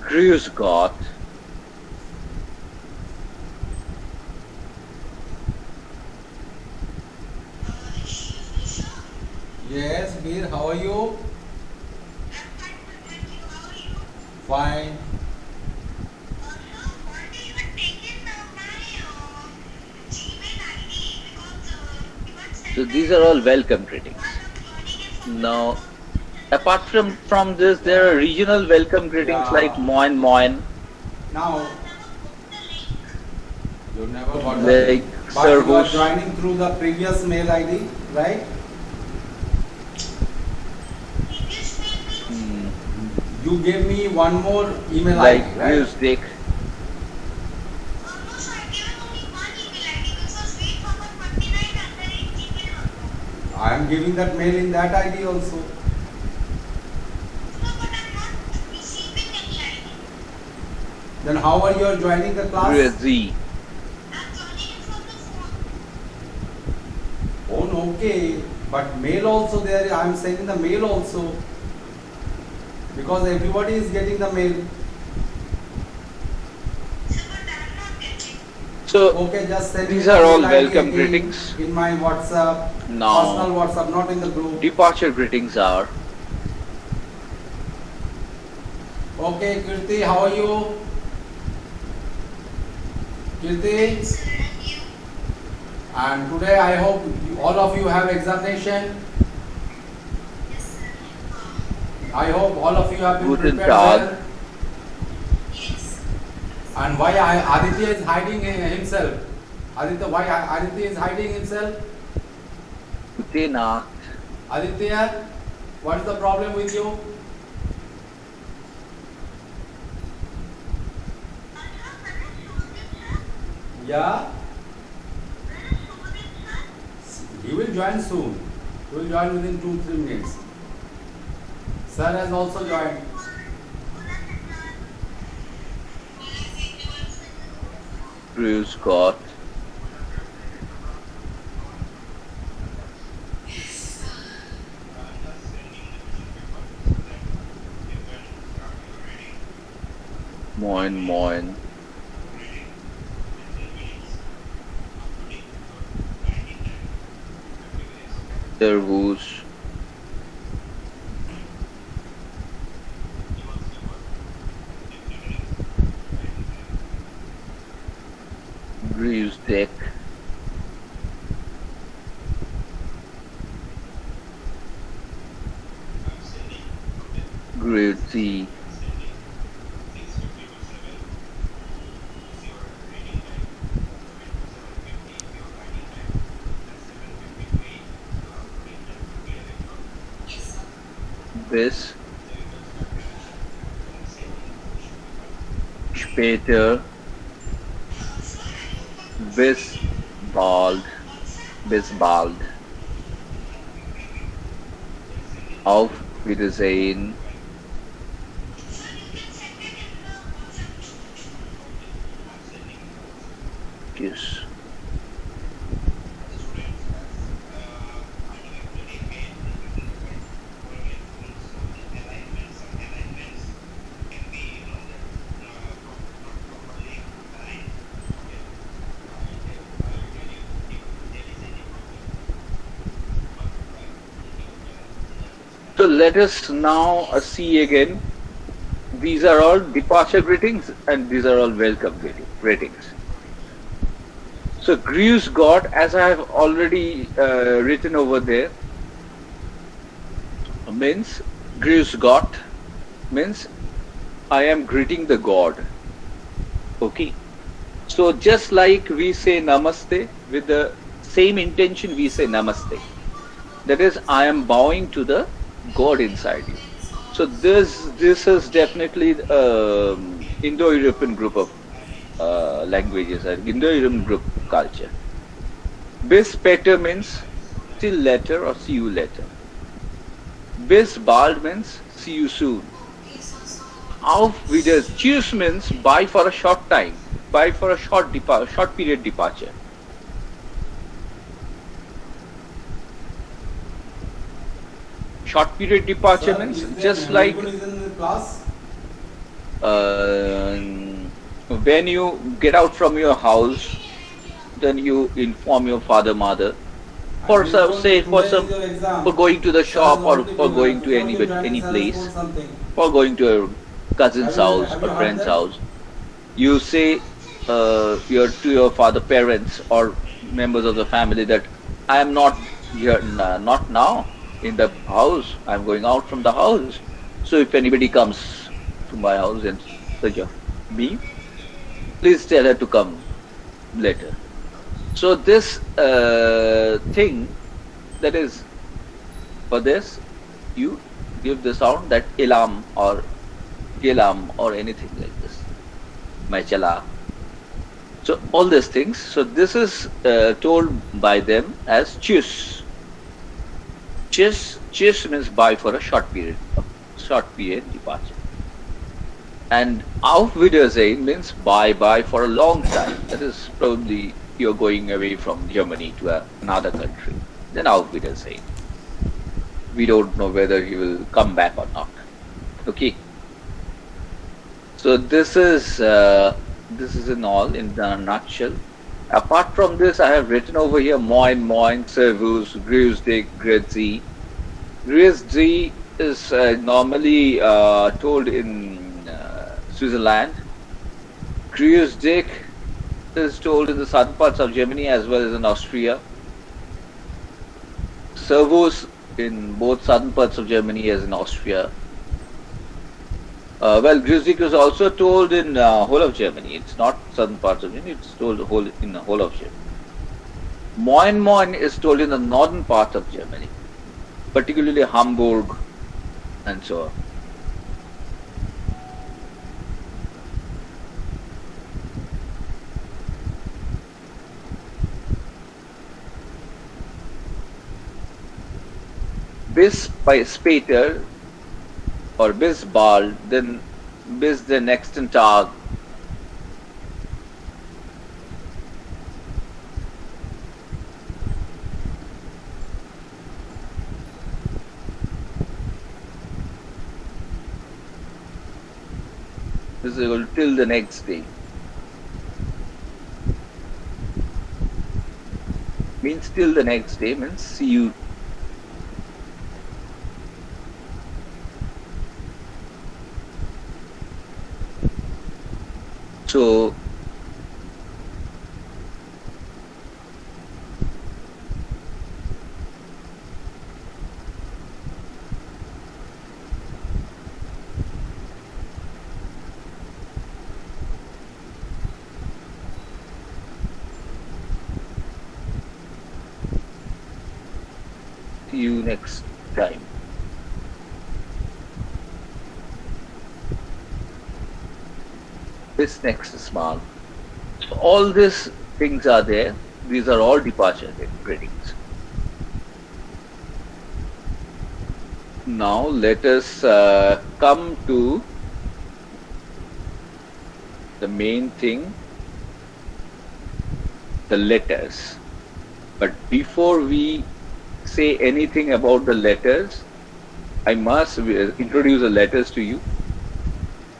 Grüß Gott, Yes, Veer, how are you? Fine. So these are all welcome greetings. Now, apart from this, there are regional welcome greetings like Moin Moin, Now, you never got like that. But you are Servus. joining through the previous mail ID, right? You gave me one more email like ID, right? music. I am giving that mail in that ID also. Then how are you joining the class? Z. Oh, no, okay. But mail also there, I am sending the mail also. Because everybody is getting the mail. Okay, just send these me are the all mail ID welcome again greetings. in my WhatsApp, Now, personal WhatsApp, not in the group. departure greetings are Okay, Kirti, how are you? Kirti? And today I hope all of you have examination. I hope all of you have been Guten prepared Tag. well. And why Aditya is hiding himself? Aditya, why Aditya is hiding himself? Gute Nacht. Aditya, what is the problem with you? Yeah? He will join soon. He will join within 2-3 minutes. Sir has also joined. Grüß Gott. Moin, moin. Servus. Grüß Dick. Grüezi. Bis später. Bis bald. Bis bald. Auf Wiedersehen. Tschüss. So let us now see again. These are all departure greetings and these are all welcome greetings. So Grüß Gott, as I have already written over there, means Grüß Gott means I am greeting the God. Okay. So just like we say Namaste, with the same intention we say Namaste. That is, I am bowing to the God inside you. So this is definitely Indo-European group of languages, Indo-European group culture. Bis später means till later or see you later. Bis bald means see you soon. Auf Wiedersehen. Tschüss means bye for a short time, bye for a short period departure. Short period departure means just like when you get out from your house, then you inform your father, mother, for going to the shop or for going to any place, for going to a cousin's house or friend's house. You say to your father, parents or members of the family that I am not here, not now in the house. I am going out from the house. So if anybody comes to my house and search of me, please tell her to come later. So this thing, that is, for this you give the sound that ilam or gilam or anything like this. Maichala. So all these things. So this is told by them as tschüss. Tschüss means bye for a short period departure. And auf Wiedersehen means bye for a long time. That is probably you're going away from Germany to another country. Then auf Wiedersehen. We don't know whether he will come back or not. Okay. So this is in all in a nutshell Apart from this, I have written over here Moin Moin, Servus, Grüßdig, Grüezi. Grüezi is normally told in Switzerland. Grüßdig is told in the southern parts of Germany as well as in Austria. Servus in both southern parts of Germany as in Austria. Well, Grüßdig is also told in whole of Germany. It's not southern parts of Germany, it's told in the whole of Germany. Moin Moin is told in the northern part of Germany, particularly Hamburg and so on. Bis später or bis bald, then bis den nächsten Tag. This is till the next day. Means till the next day means see you. So see you next time. This next is small. So all these things are there. These are all departure greetings. Now let us come to the main thing, the letters. But before we say anything about the letters, I must introduce the letters to you.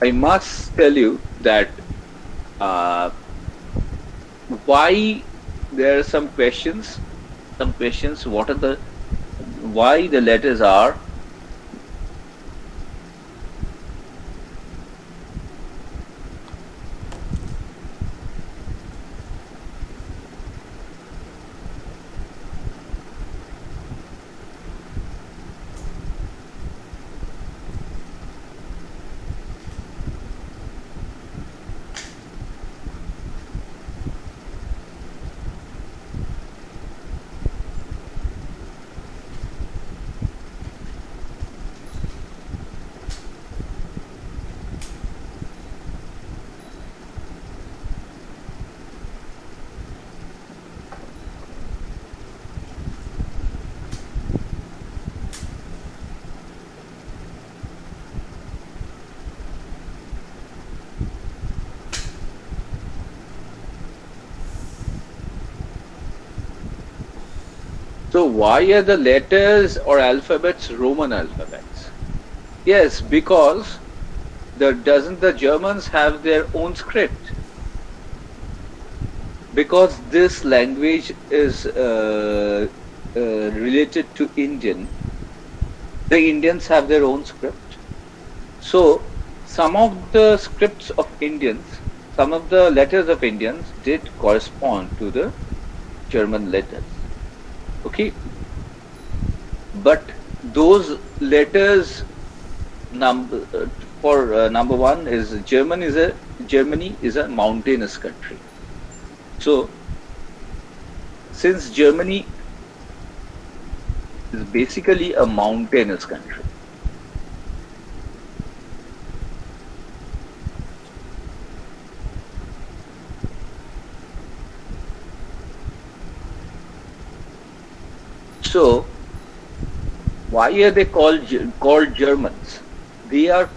I must tell you that why there are some questions, what are the, why the letters are. So why are the letters or alphabets Roman alphabets? Yes, because doesn't the Germans have their own script? Because this language is related to Indian, the Indians have their own script. So some of the scripts of Indians, some of the letters of Indians did correspond to the German letters. Okay, but those letters number one is Germany is a mountainous country. So since Germany is basically a mountainous country, so why are they called Germans? They are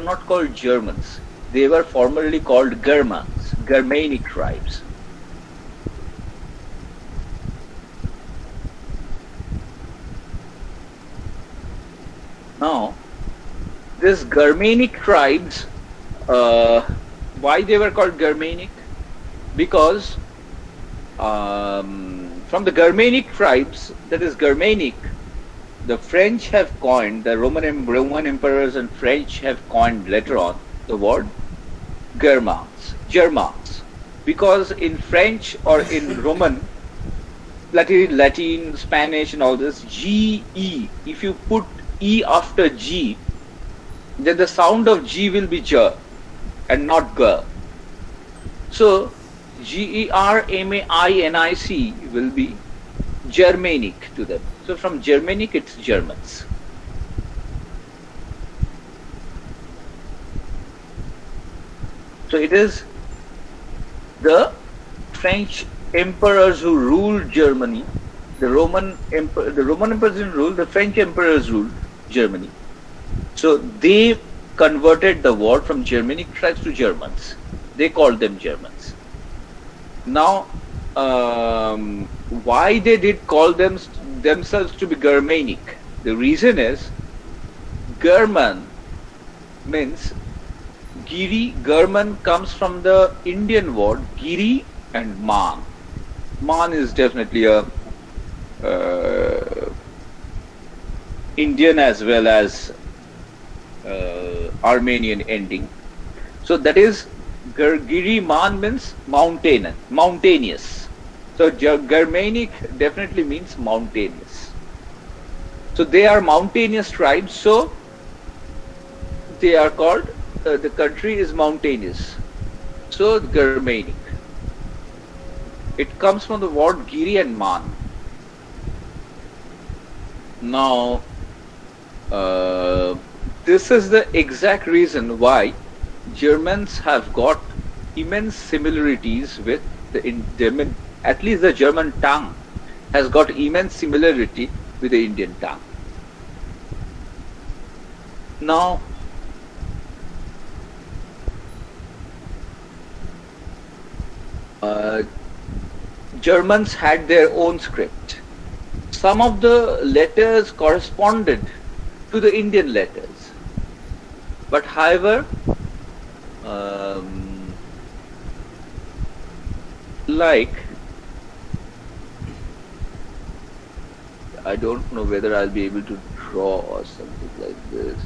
not called Germans. They were formerly called Germans, Germanic tribes. Now, this Germanic tribes, why they were called Germanic? Because from the Germanic tribes, that is Germanic, the French have coined, the Roman emperors and French have coined later on the word Germans, because in French or in Roman, Latin, Spanish and all this, G-E, if you put E after G, then the sound of G will be J and not G. So Germanic will be Germanic to them. So from Germanic it's Germans. So it is the French emperors who ruled Germany. The Roman emperors didn't rule, the French emperors ruled Germany. So they converted the word from Germanic tribes to Germans. They called them Germans. Now, why they did call themselves to be Germanic? The reason is, German means Giri. German comes from the Indian word Giri and Man. Man is definitely a Indian as well as Armenian ending. So that is Giri. Man means mountainous. So Germanic definitely means mountainous. So they are mountainous tribes. So they are called. The country is mountainous. So Germanic. It comes from the word Giri and Man. Now, this is the exact reason why Germans have got immense similarities with the German, at least the German tongue has got immense similarity with the Indian tongue. Now, Germans had their own script. Some of the letters corresponded to the Indian letters, but however, like, I don't know whether I'll be able to draw or something like this.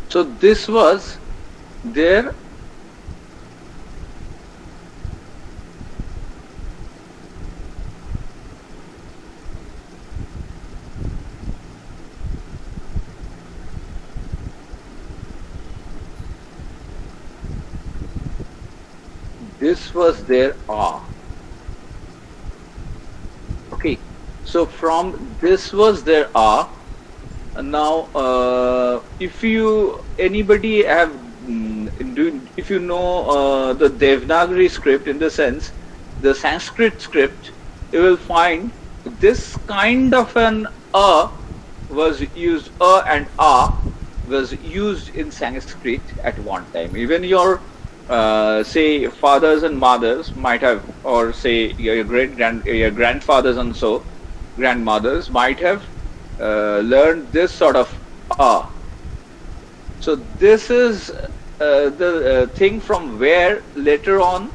So this was their this was their ah. Okay, so from this was their ah. Now, if you anybody have if you know the Devanagari script, in the sense the Sanskrit script, you will find this kind of an was used, and was used in Sanskrit at one time. Even your say fathers and mothers might have, or say your your grandfathers and so grandmothers might have learned this sort of So this is the thing from where later on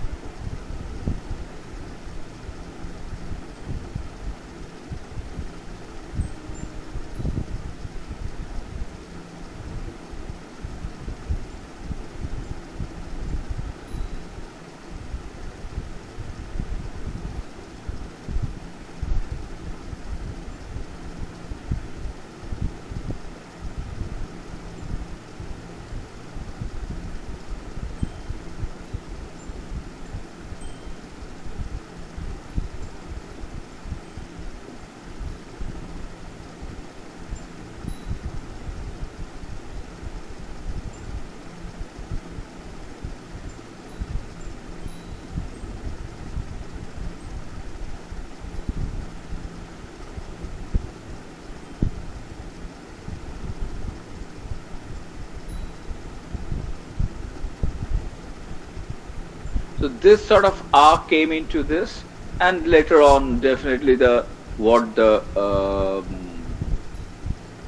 so this sort of came into this, and later on definitely the what the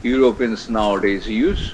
Europeans nowadays use.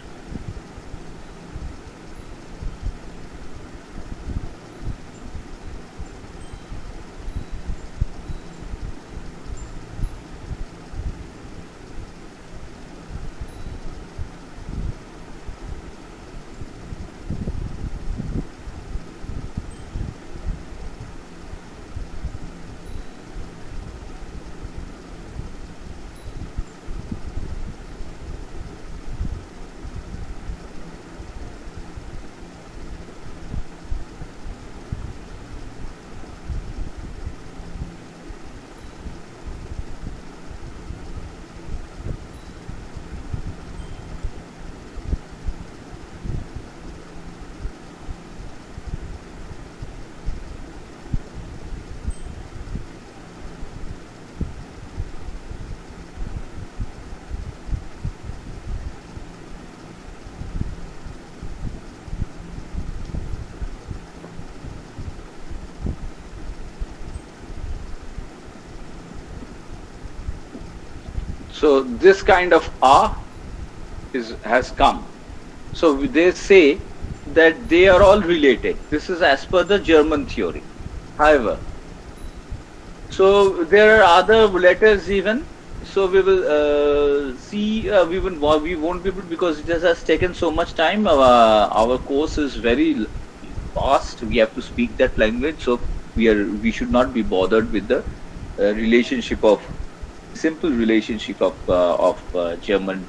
So this kind of has come. So they say that they are all related. This is as per the German theory. However, so there are other letters even. So we will see. We won't be able, because it has taken so much time. Our course is very vast. We have to speak that language. So we should not be bothered with the simple relationship of German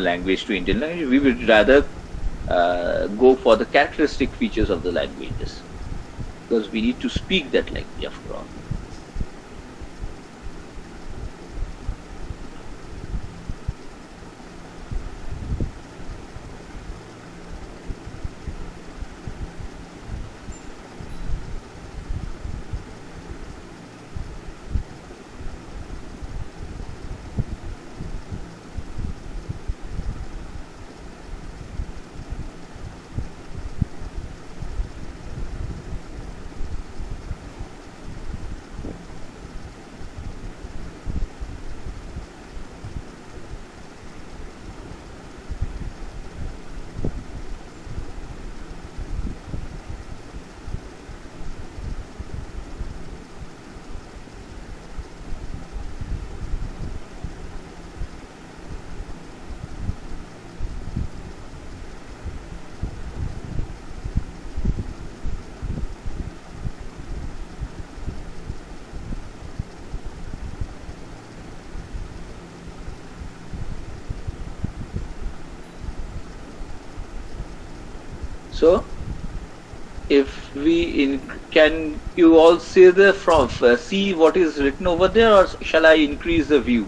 language to Indian language. We would rather go for the characteristic features of the languages, because we need to speak that language after all. So If we can you all see the see what is written over there, or shall I increase the view?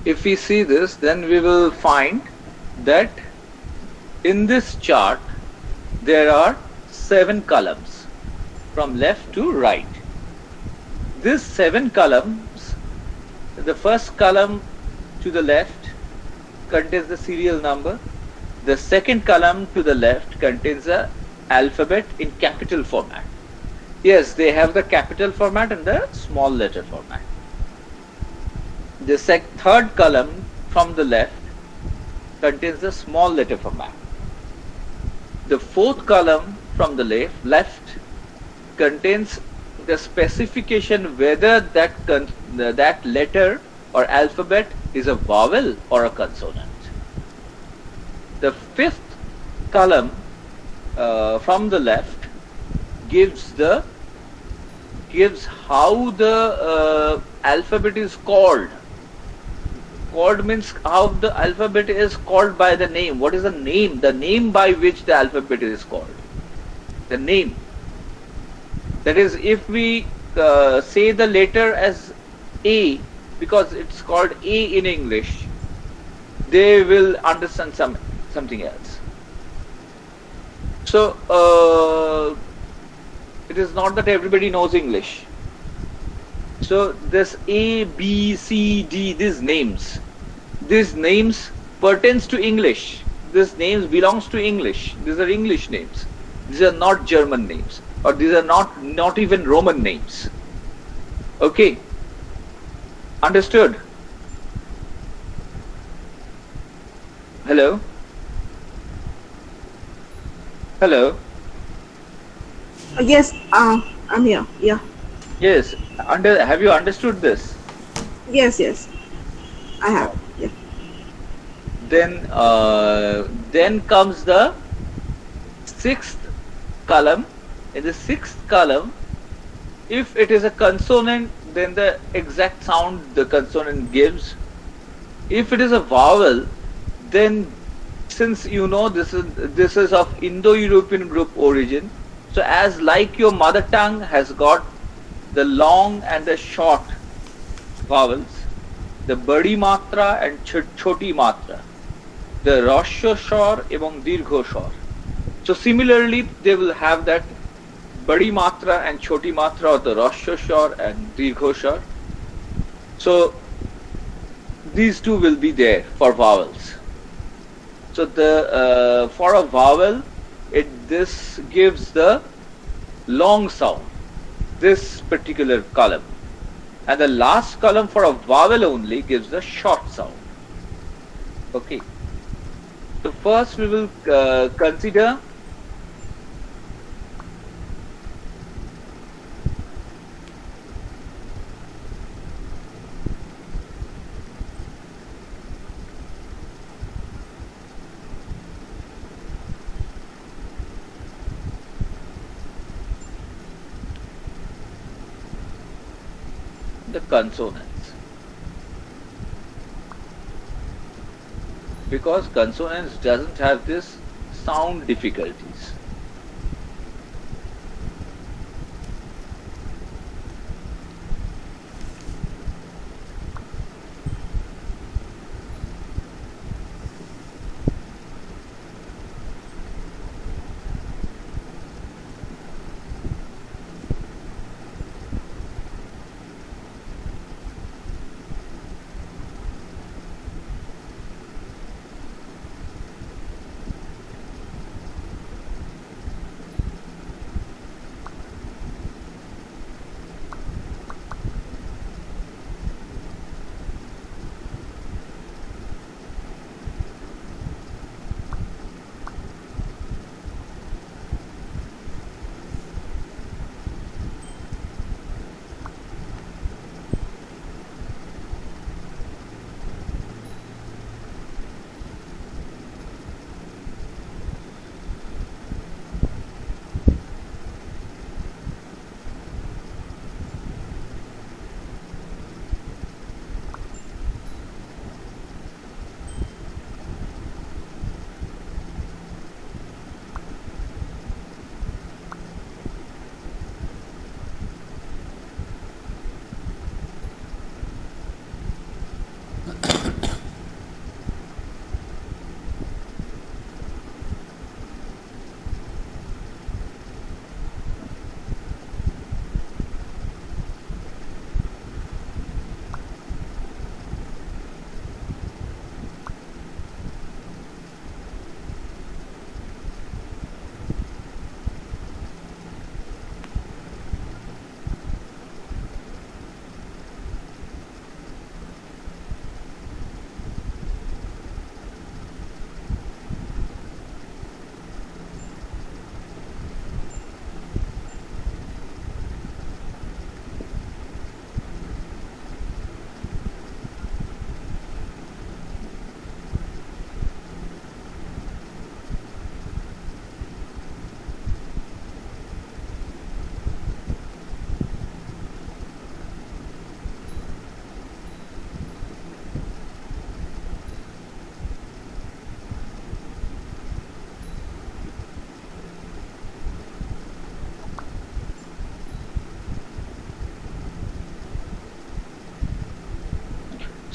If we see this, then we will find that in this chart there are 7 columns from left to right. These 7 columns, the first column to the left contains the serial number, the second column to the left contains the alphabet in capital format. Yes, they have the capital format and the small letter format. The third column from the left contains the small letter format. The fourth column from the left contains the specification whether that letter or alphabet is a vowel or a consonant. The fifth column from the left gives how the alphabet is called. Called means how the alphabet is called by the name. What is the name? The name by which the alphabet is called. The name. That is, if we say the letter as A, because it's called A in English, they will understand something else. So it is not that everybody knows English. So this A, B, C, D, these names pertains to English. These names belongs to English. These are English names. These are not German names, or these are not even Roman names. Okay, understood? Hello? Hello? Yes, I'm here. Yeah. Yes. Have you understood this? Yes, I have. Yeah. Then comes the sixth column. In the sixth column, if it is a consonant, then the exact sound the consonant gives. If it is a vowel, then since you know this is of Indo-European group origin, so as like your mother tongue has got the long and the short vowels, the badi matra and choti matra, the rashya shor ebong dirgho shor. So similarly, they will have that badi matra and choti matra, or the rashya shor and dirgho shor. So these two will be there for vowels. So the for a vowel, this gives the long sound, this particular column, and the last column for a vowel only gives the short sound. Okay, so first we will consider the consonants, because consonants doesn't have this sound difficulties.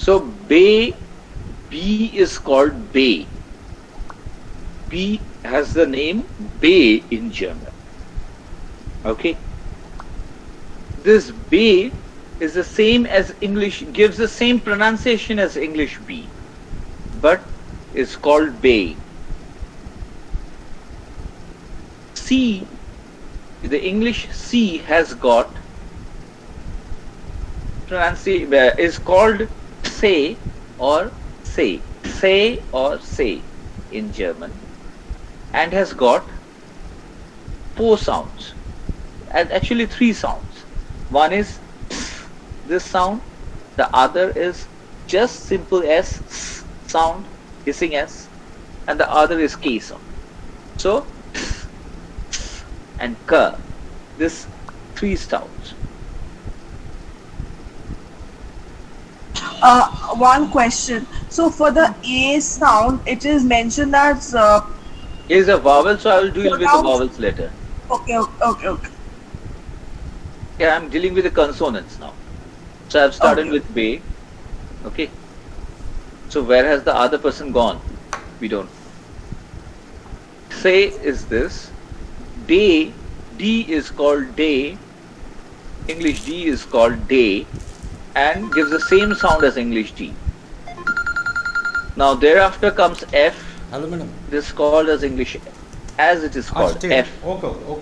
So bay, B is called bay. B has the name bay in German. Okay. This bay is the same as English, gives the same pronunciation as English B, but is called bay. C, the English C has got is called say or say in German, and has got 4 sounds, and actually 3 sounds. One is this sound, the other is just simple S sound, hissing S, and the other is K sound. So and K, this 3 sounds. One question. So for the A sound, it is mentioned as is a vowel, so I will deal with the vowels later. Okay. Yeah, I'm dealing with the consonants now. So I've started with bay. Okay. So where has the other person gone? We don't. Say is this. Day, D is called day. English D is called day, and gives the same sound as English D. Now thereafter comes F. Hello, madam. This is called as English, as it is called F. Okay.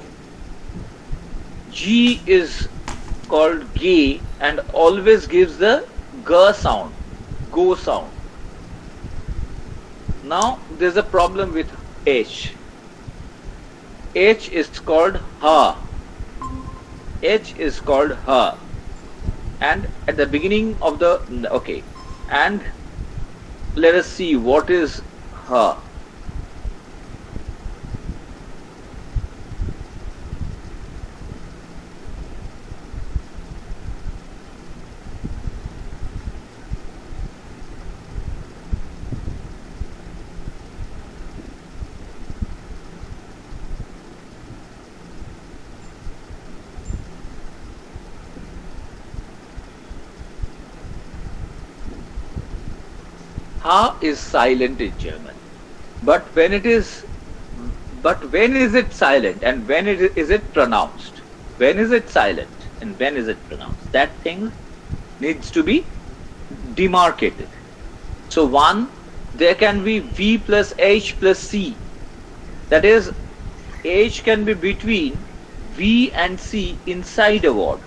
G is called gay and always gives the G sound, go sound. Now there's a problem with H. H is called ha. H is called ha. And at the beginning of the, okay, and let us see what is ha. Ha is silent in German, but when is it silent and when is it pronounced? When is it silent and when is it pronounced? That thing needs to be demarcated. So there can be V plus H plus C. That is, H can be between V and C inside a word.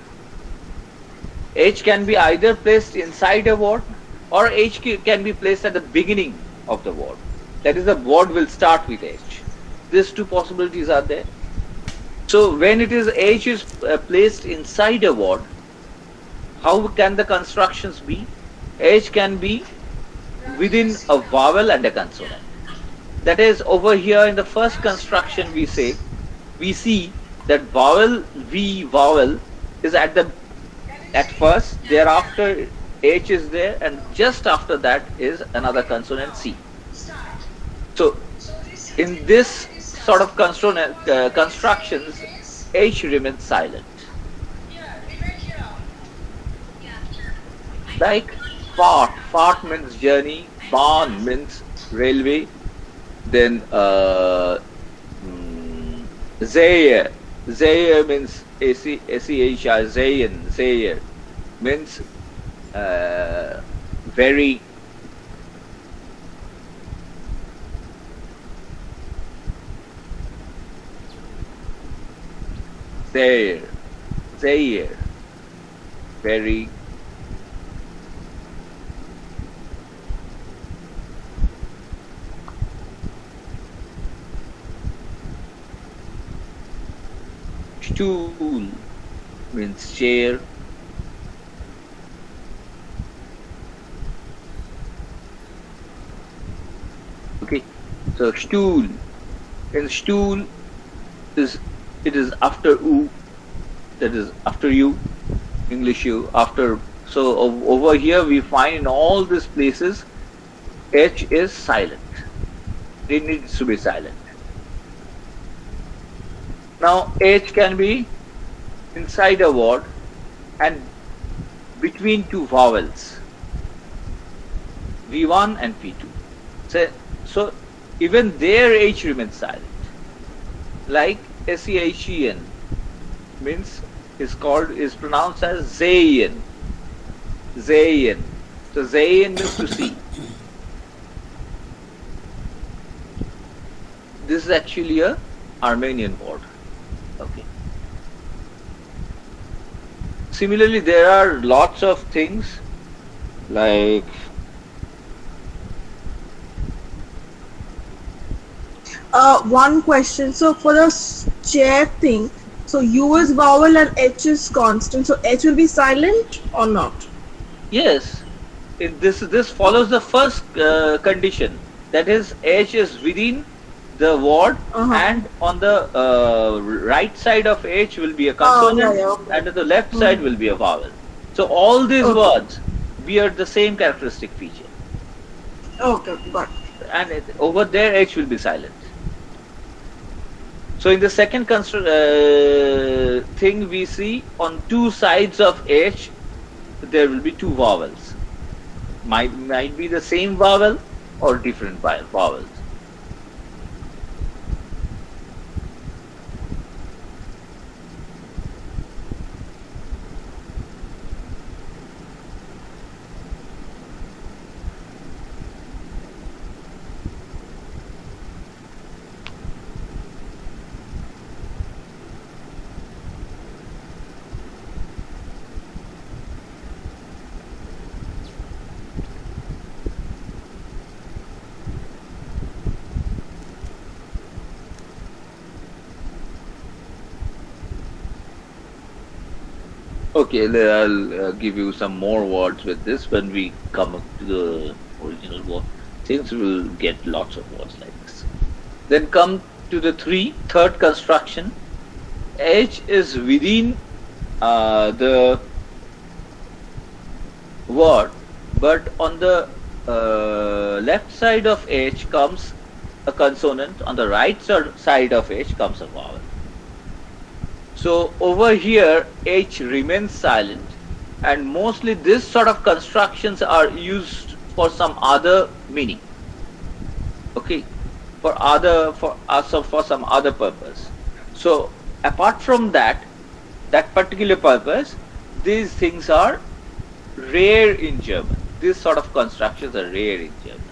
H can be either placed inside a word, or H can be placed at the beginning of the word. That is, the word will start with H. These 2 possibilities are there. So when it is H is placed inside a word, how can the constructions be? H can be within a vowel and a consonant. That is, over here in the first construction we see that vowel V vowel is at first, thereafter H is there, and just after that is another consonant C. So in this sort of constructions, H remains silent. Like fart means journey, bahn means railway, then Zayer means A-C-H-I, Zayer means very. Zayer, very. Stool means chair. Okay, so stool. In stool it is after u, that is after you, English you, after. So over here we find in all these places H is silent. It needs to be silent. Now H can be inside a word and between 2 vowels. V1 and V2. So even there H remains silent. Like SEHEN means is pronounced as Zayin. Zayin. So Zayin means to see. This is actually a Armenian word. Okay. Similarly, there are lots of things like one question. So for the chair thing, so U is vowel and H is constant. So H will be silent or not? yes. This follows the first condition. That is, H is within the word, and on the right side of H will be a consonant, and on the left side will be a vowel. So all these words bear the same characteristic feature. Okay, got it. And over there H will be silent. So in the second thing we see, on two sides of H there will be two vowels. Might be the same vowel or different vowels. Okay, I'll give you some more words with this when we come up to the original word. Since we'll get lots of words like this. Then come to the third construction. H is within the word, but on the left side of H comes a consonant, on the right side of H comes a vowel. So over here H remains silent, and mostly this sort of constructions are used for some other meaning. Okay, for some other purpose. So apart from that particular purpose, these things are rare in German. These sort of constructions are rare in German.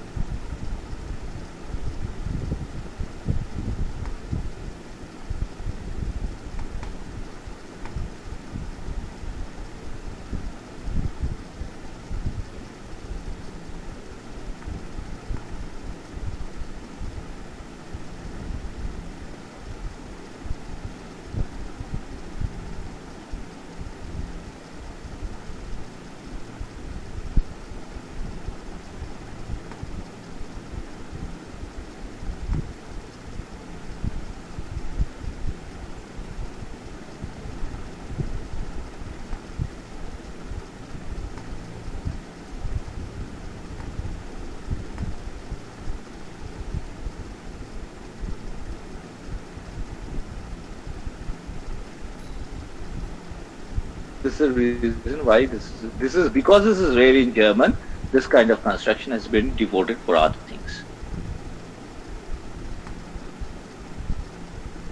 This is the reason why this is because this is rare in German. This kind of construction has been devoted for other things.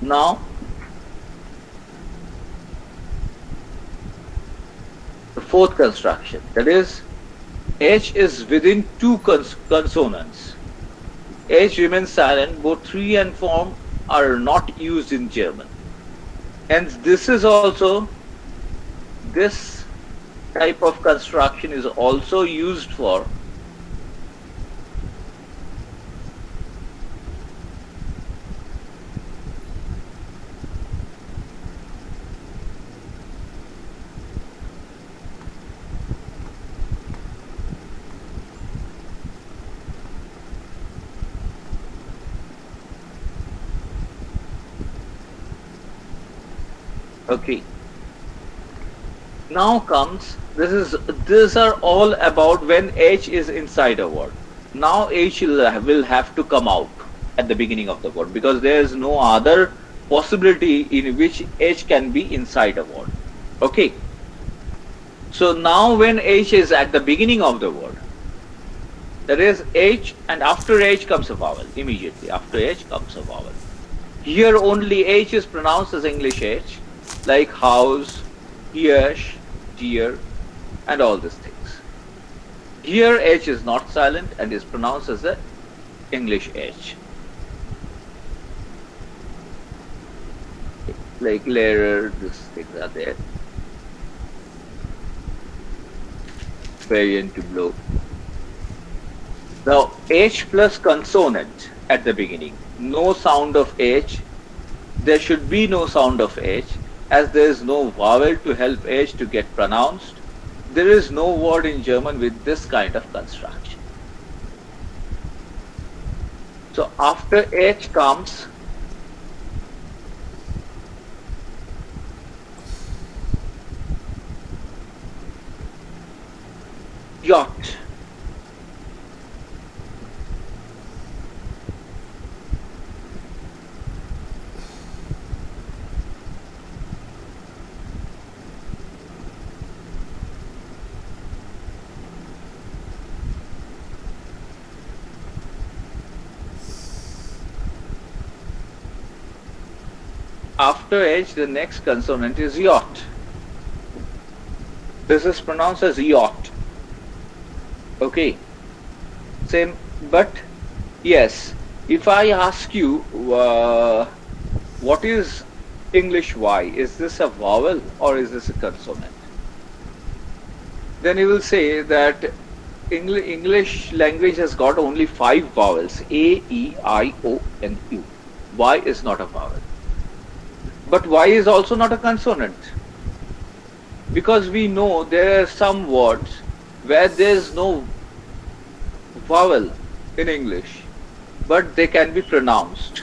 Now, the fourth construction, that is, H is within two consonants. H remains silent. Both 3 and 4 are not used in German. And this type of construction is also used for okay. Now comes, these are all about when H is inside a word. Now H will have to come out at the beginning of the word, because there is no other possibility in which H can be inside a word. Okay. So now when H is at the beginning of the word, That is H, and after H comes a vowel. Immediately after H comes a vowel. Here only H is pronounced as English H, like house, ears, deer, and all these things. Here H is not silent and is pronounced as the English H. Like layer, these things are there. Variant to blow. Now H plus consonant at the beginning. No sound of H. There should be no sound of H, as there is no vowel to help H to get pronounced. There is no word in German with this kind of construction. So after H comes yacht. After H, the next consonant is yacht. This is pronounced as yacht. Okay. Same, but yes, if I ask you what is English Y, is this a vowel or is this a consonant? Then you will say that English language has got only 5 vowels, A, E, I, O, and U. Y is not a vowel. But Y is also not a consonant, because we know there are some words where there is no vowel in English, but they can be pronounced.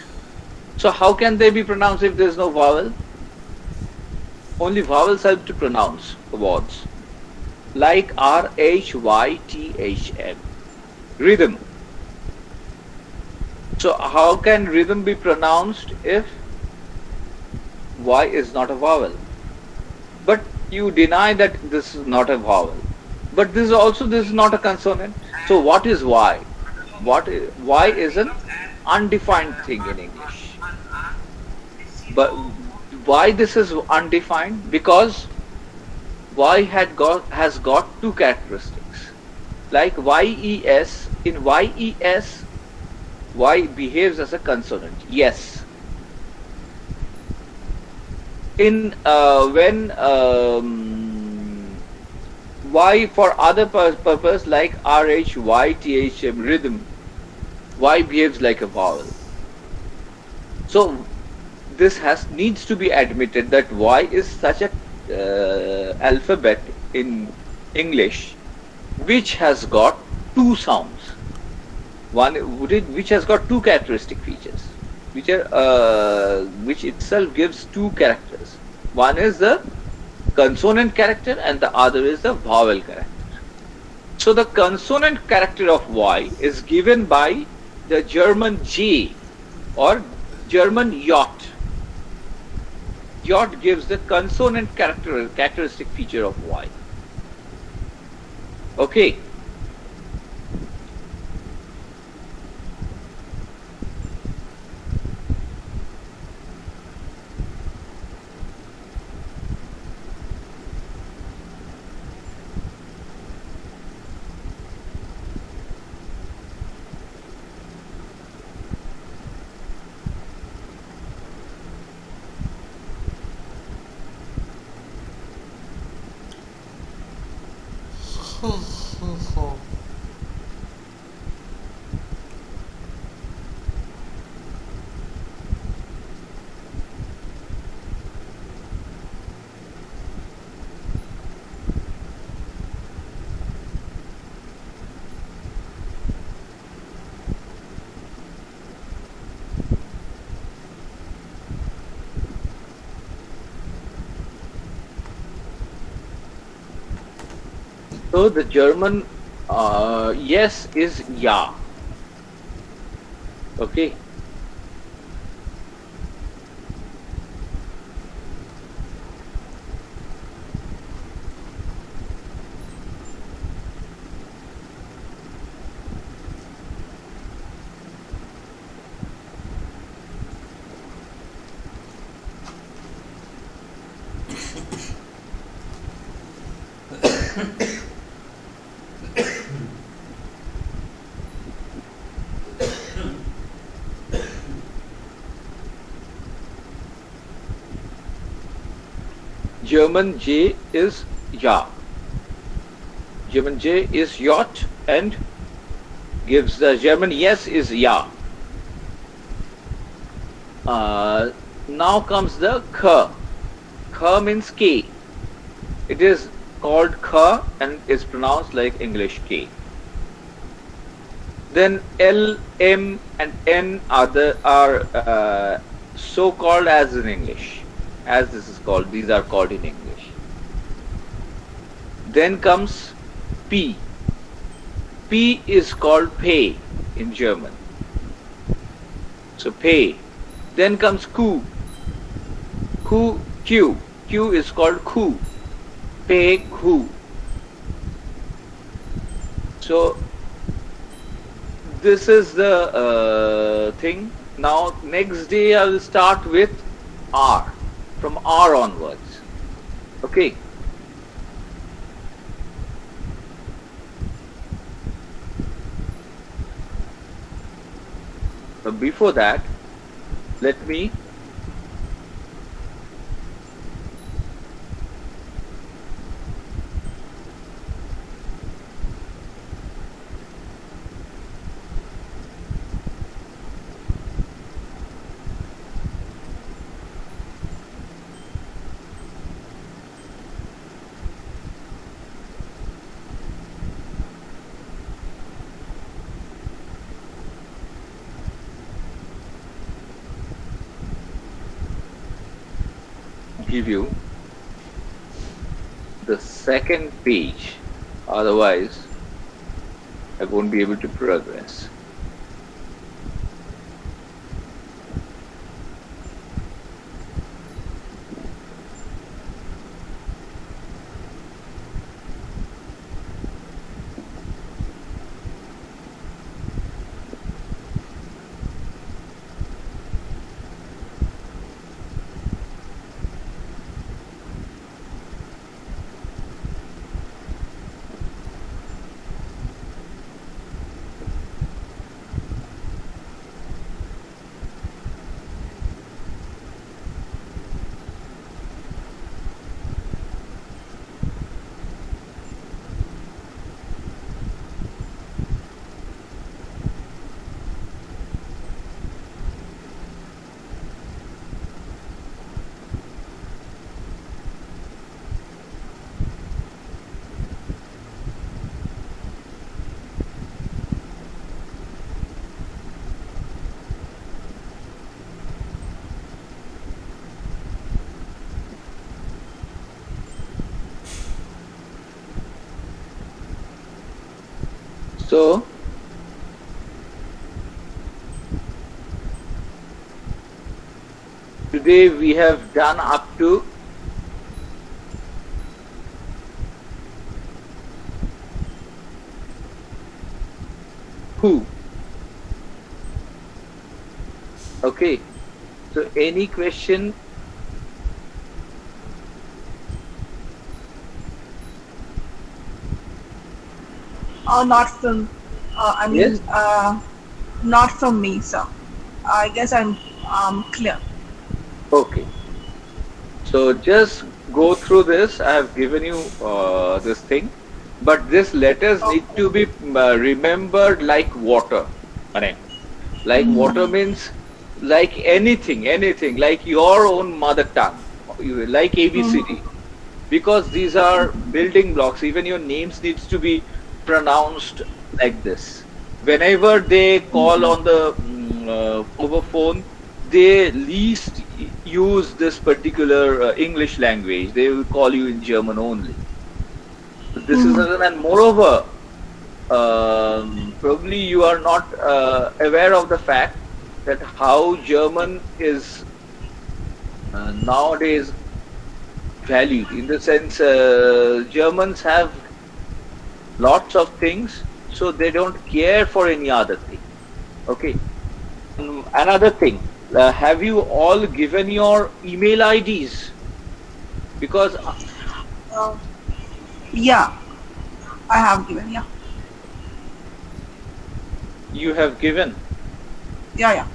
So how can they be pronounced if there is no vowel? Only vowels help to pronounce words, like R, H, Y, T, H, M. Rhythm. So how can rhythm be pronounced if Y is not a vowel? But you deny that this is not a vowel. But this is not a consonant. So what is Y? Y is an undefined thing in English. But why this is undefined? Because Y has got 2 characteristics. Like YES, in YES, Y behaves as a consonant. Yes. In when Y for other purpose like RH, Y, THM, rhythm, Y behaves like a vowel. So this needs to be admitted that Y is such a alphabet in English which has got 2 sounds. Which has got 2 characteristic features, which itself gives 2 characters. One is the consonant character and the other is the vowel character. So the consonant character of Y is given by the German J or German yacht. Yacht gives the consonant characteristic feature of Y. Okay. So the German yes is ja. Okay. German J is ja. German J is yacht, and gives the German yes is ja. Now comes the k. K means K. It is called K and is pronounced like English K. Then L, M and N are so called as in English. As this is called, these are called in English. Then comes P. P is called pay in German. So pay. Then comes Q. Q. Q is called Q. Pay Q. So this is the thing. Now next day I will start with R. From R onwards. Okay. But before that, let me give you the second page, otherwise I won't be able to progress. So today we have done up to who. Okay, so any question? Not from, Yes? not from me, sir. I guess I'm clear. Okay. So just go through this. I have given you this thing, but these letters need to be remembered like water. Like water means like anything, like your own mother tongue, like ABCD, because these are building blocks. Even your names needs to be pronounced like this. Whenever they call on the over phone, they least use this particular English language. They will call you in German only. So this is, and moreover, probably you are not aware of the fact that how German is nowadays valued. In the sense, Germans have lots of things, so they don't care for any other thing. Okay. Another thing, have you all given your email IDs? Because Yeah. I have given, yeah. You have given. Yeah.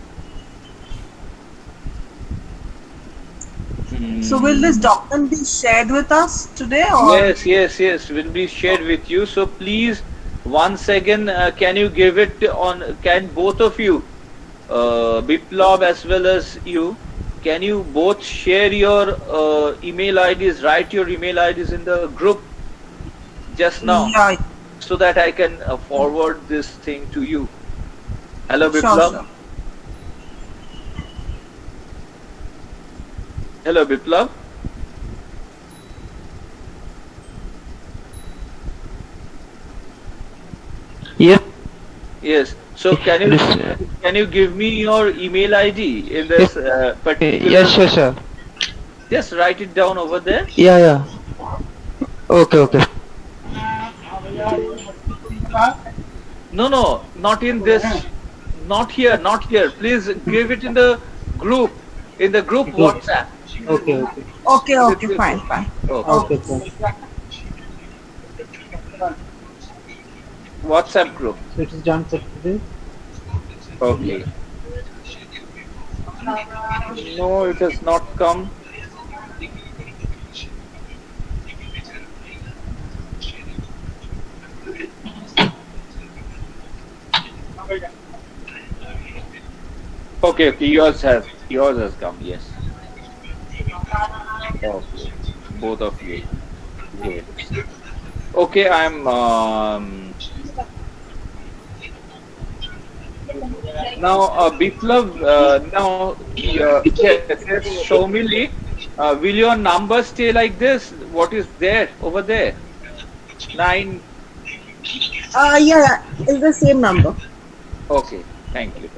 So will this document be shared with us today or? Yes. Will be shared with you. So please, once again, can you give it on? Can both of you, Biplav as well as you, can you both share your email IDs? Write your email IDs in the group just now, Yeah. so that I can forward this thing to you. Hello, Sure, Biplav. sure. Hello, Biplav. Yep. Yes. So can you give me your email ID in this particular? Yes, sure. Just write it down over there. Yeah. Okay. No, not in this. Not here. Please give it in the group. In the group WhatsApp. Okay. Okay, fine. Okay. WhatsApp group. So it is done for today. Okay. No, it has not come. Okay. Yours has come. Yes. Okay. Both of you. Yes. Okay, I'm now Biplav. Now Shomili, will your number stay like this? What is there over there? 9. Yeah, it's the same number. Okay. Thank you.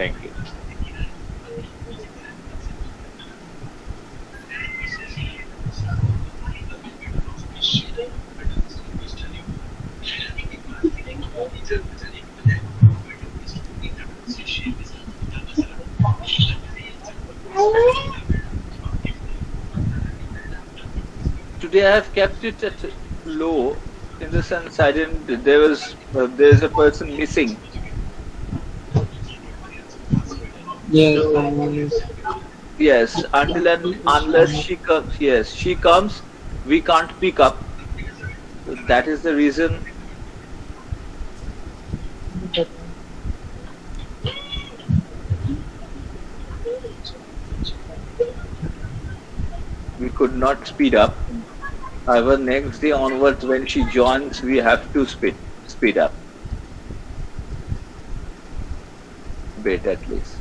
Today I have kept it at low, in the sense I didn't. There's a person missing. Yes, unless she comes. Yes, she comes. We can't pick up. So that is the reason. We could not speed up. However, next day onwards, when she joins, we have to speed up. Bit at least.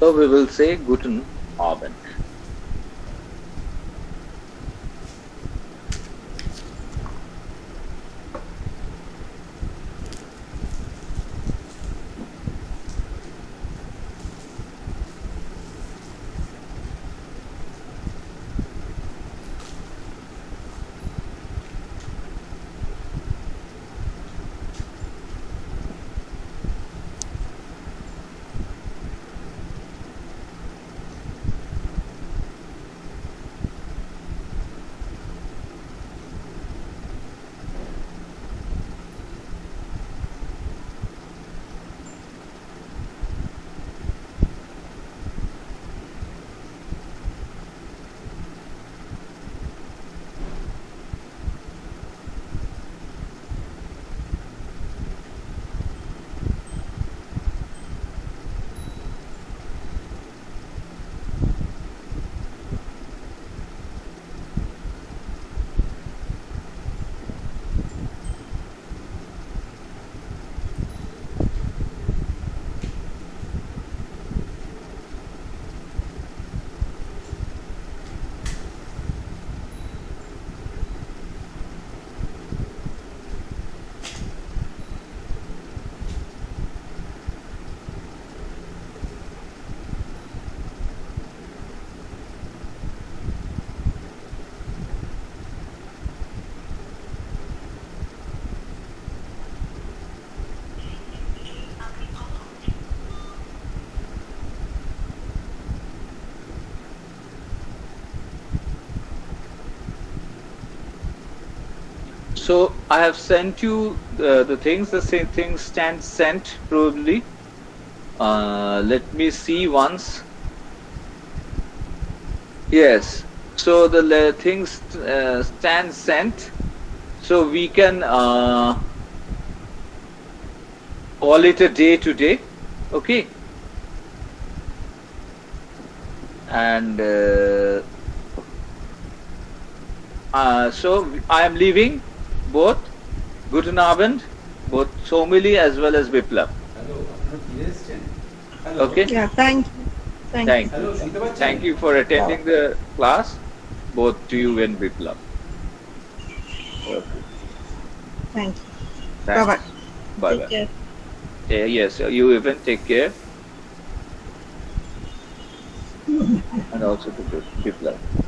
So we will say Guten Abend. So I have sent you the things. The same thing stands sent probably. Let me see once. Yes. So the things stand sent. So we can call it a day today. Okay. And so I am leaving both Guten Abend, both Somili as well as Biplab. Hello. Okay. Yeah, thank you. Thank you. Hello, Shita Thank you for attending the class, both to you and Biplab. Okay. Thank you. Thanks. Bye-bye. Bye Take bye. care. Yeah, yes, you even take care. And also to Biplab.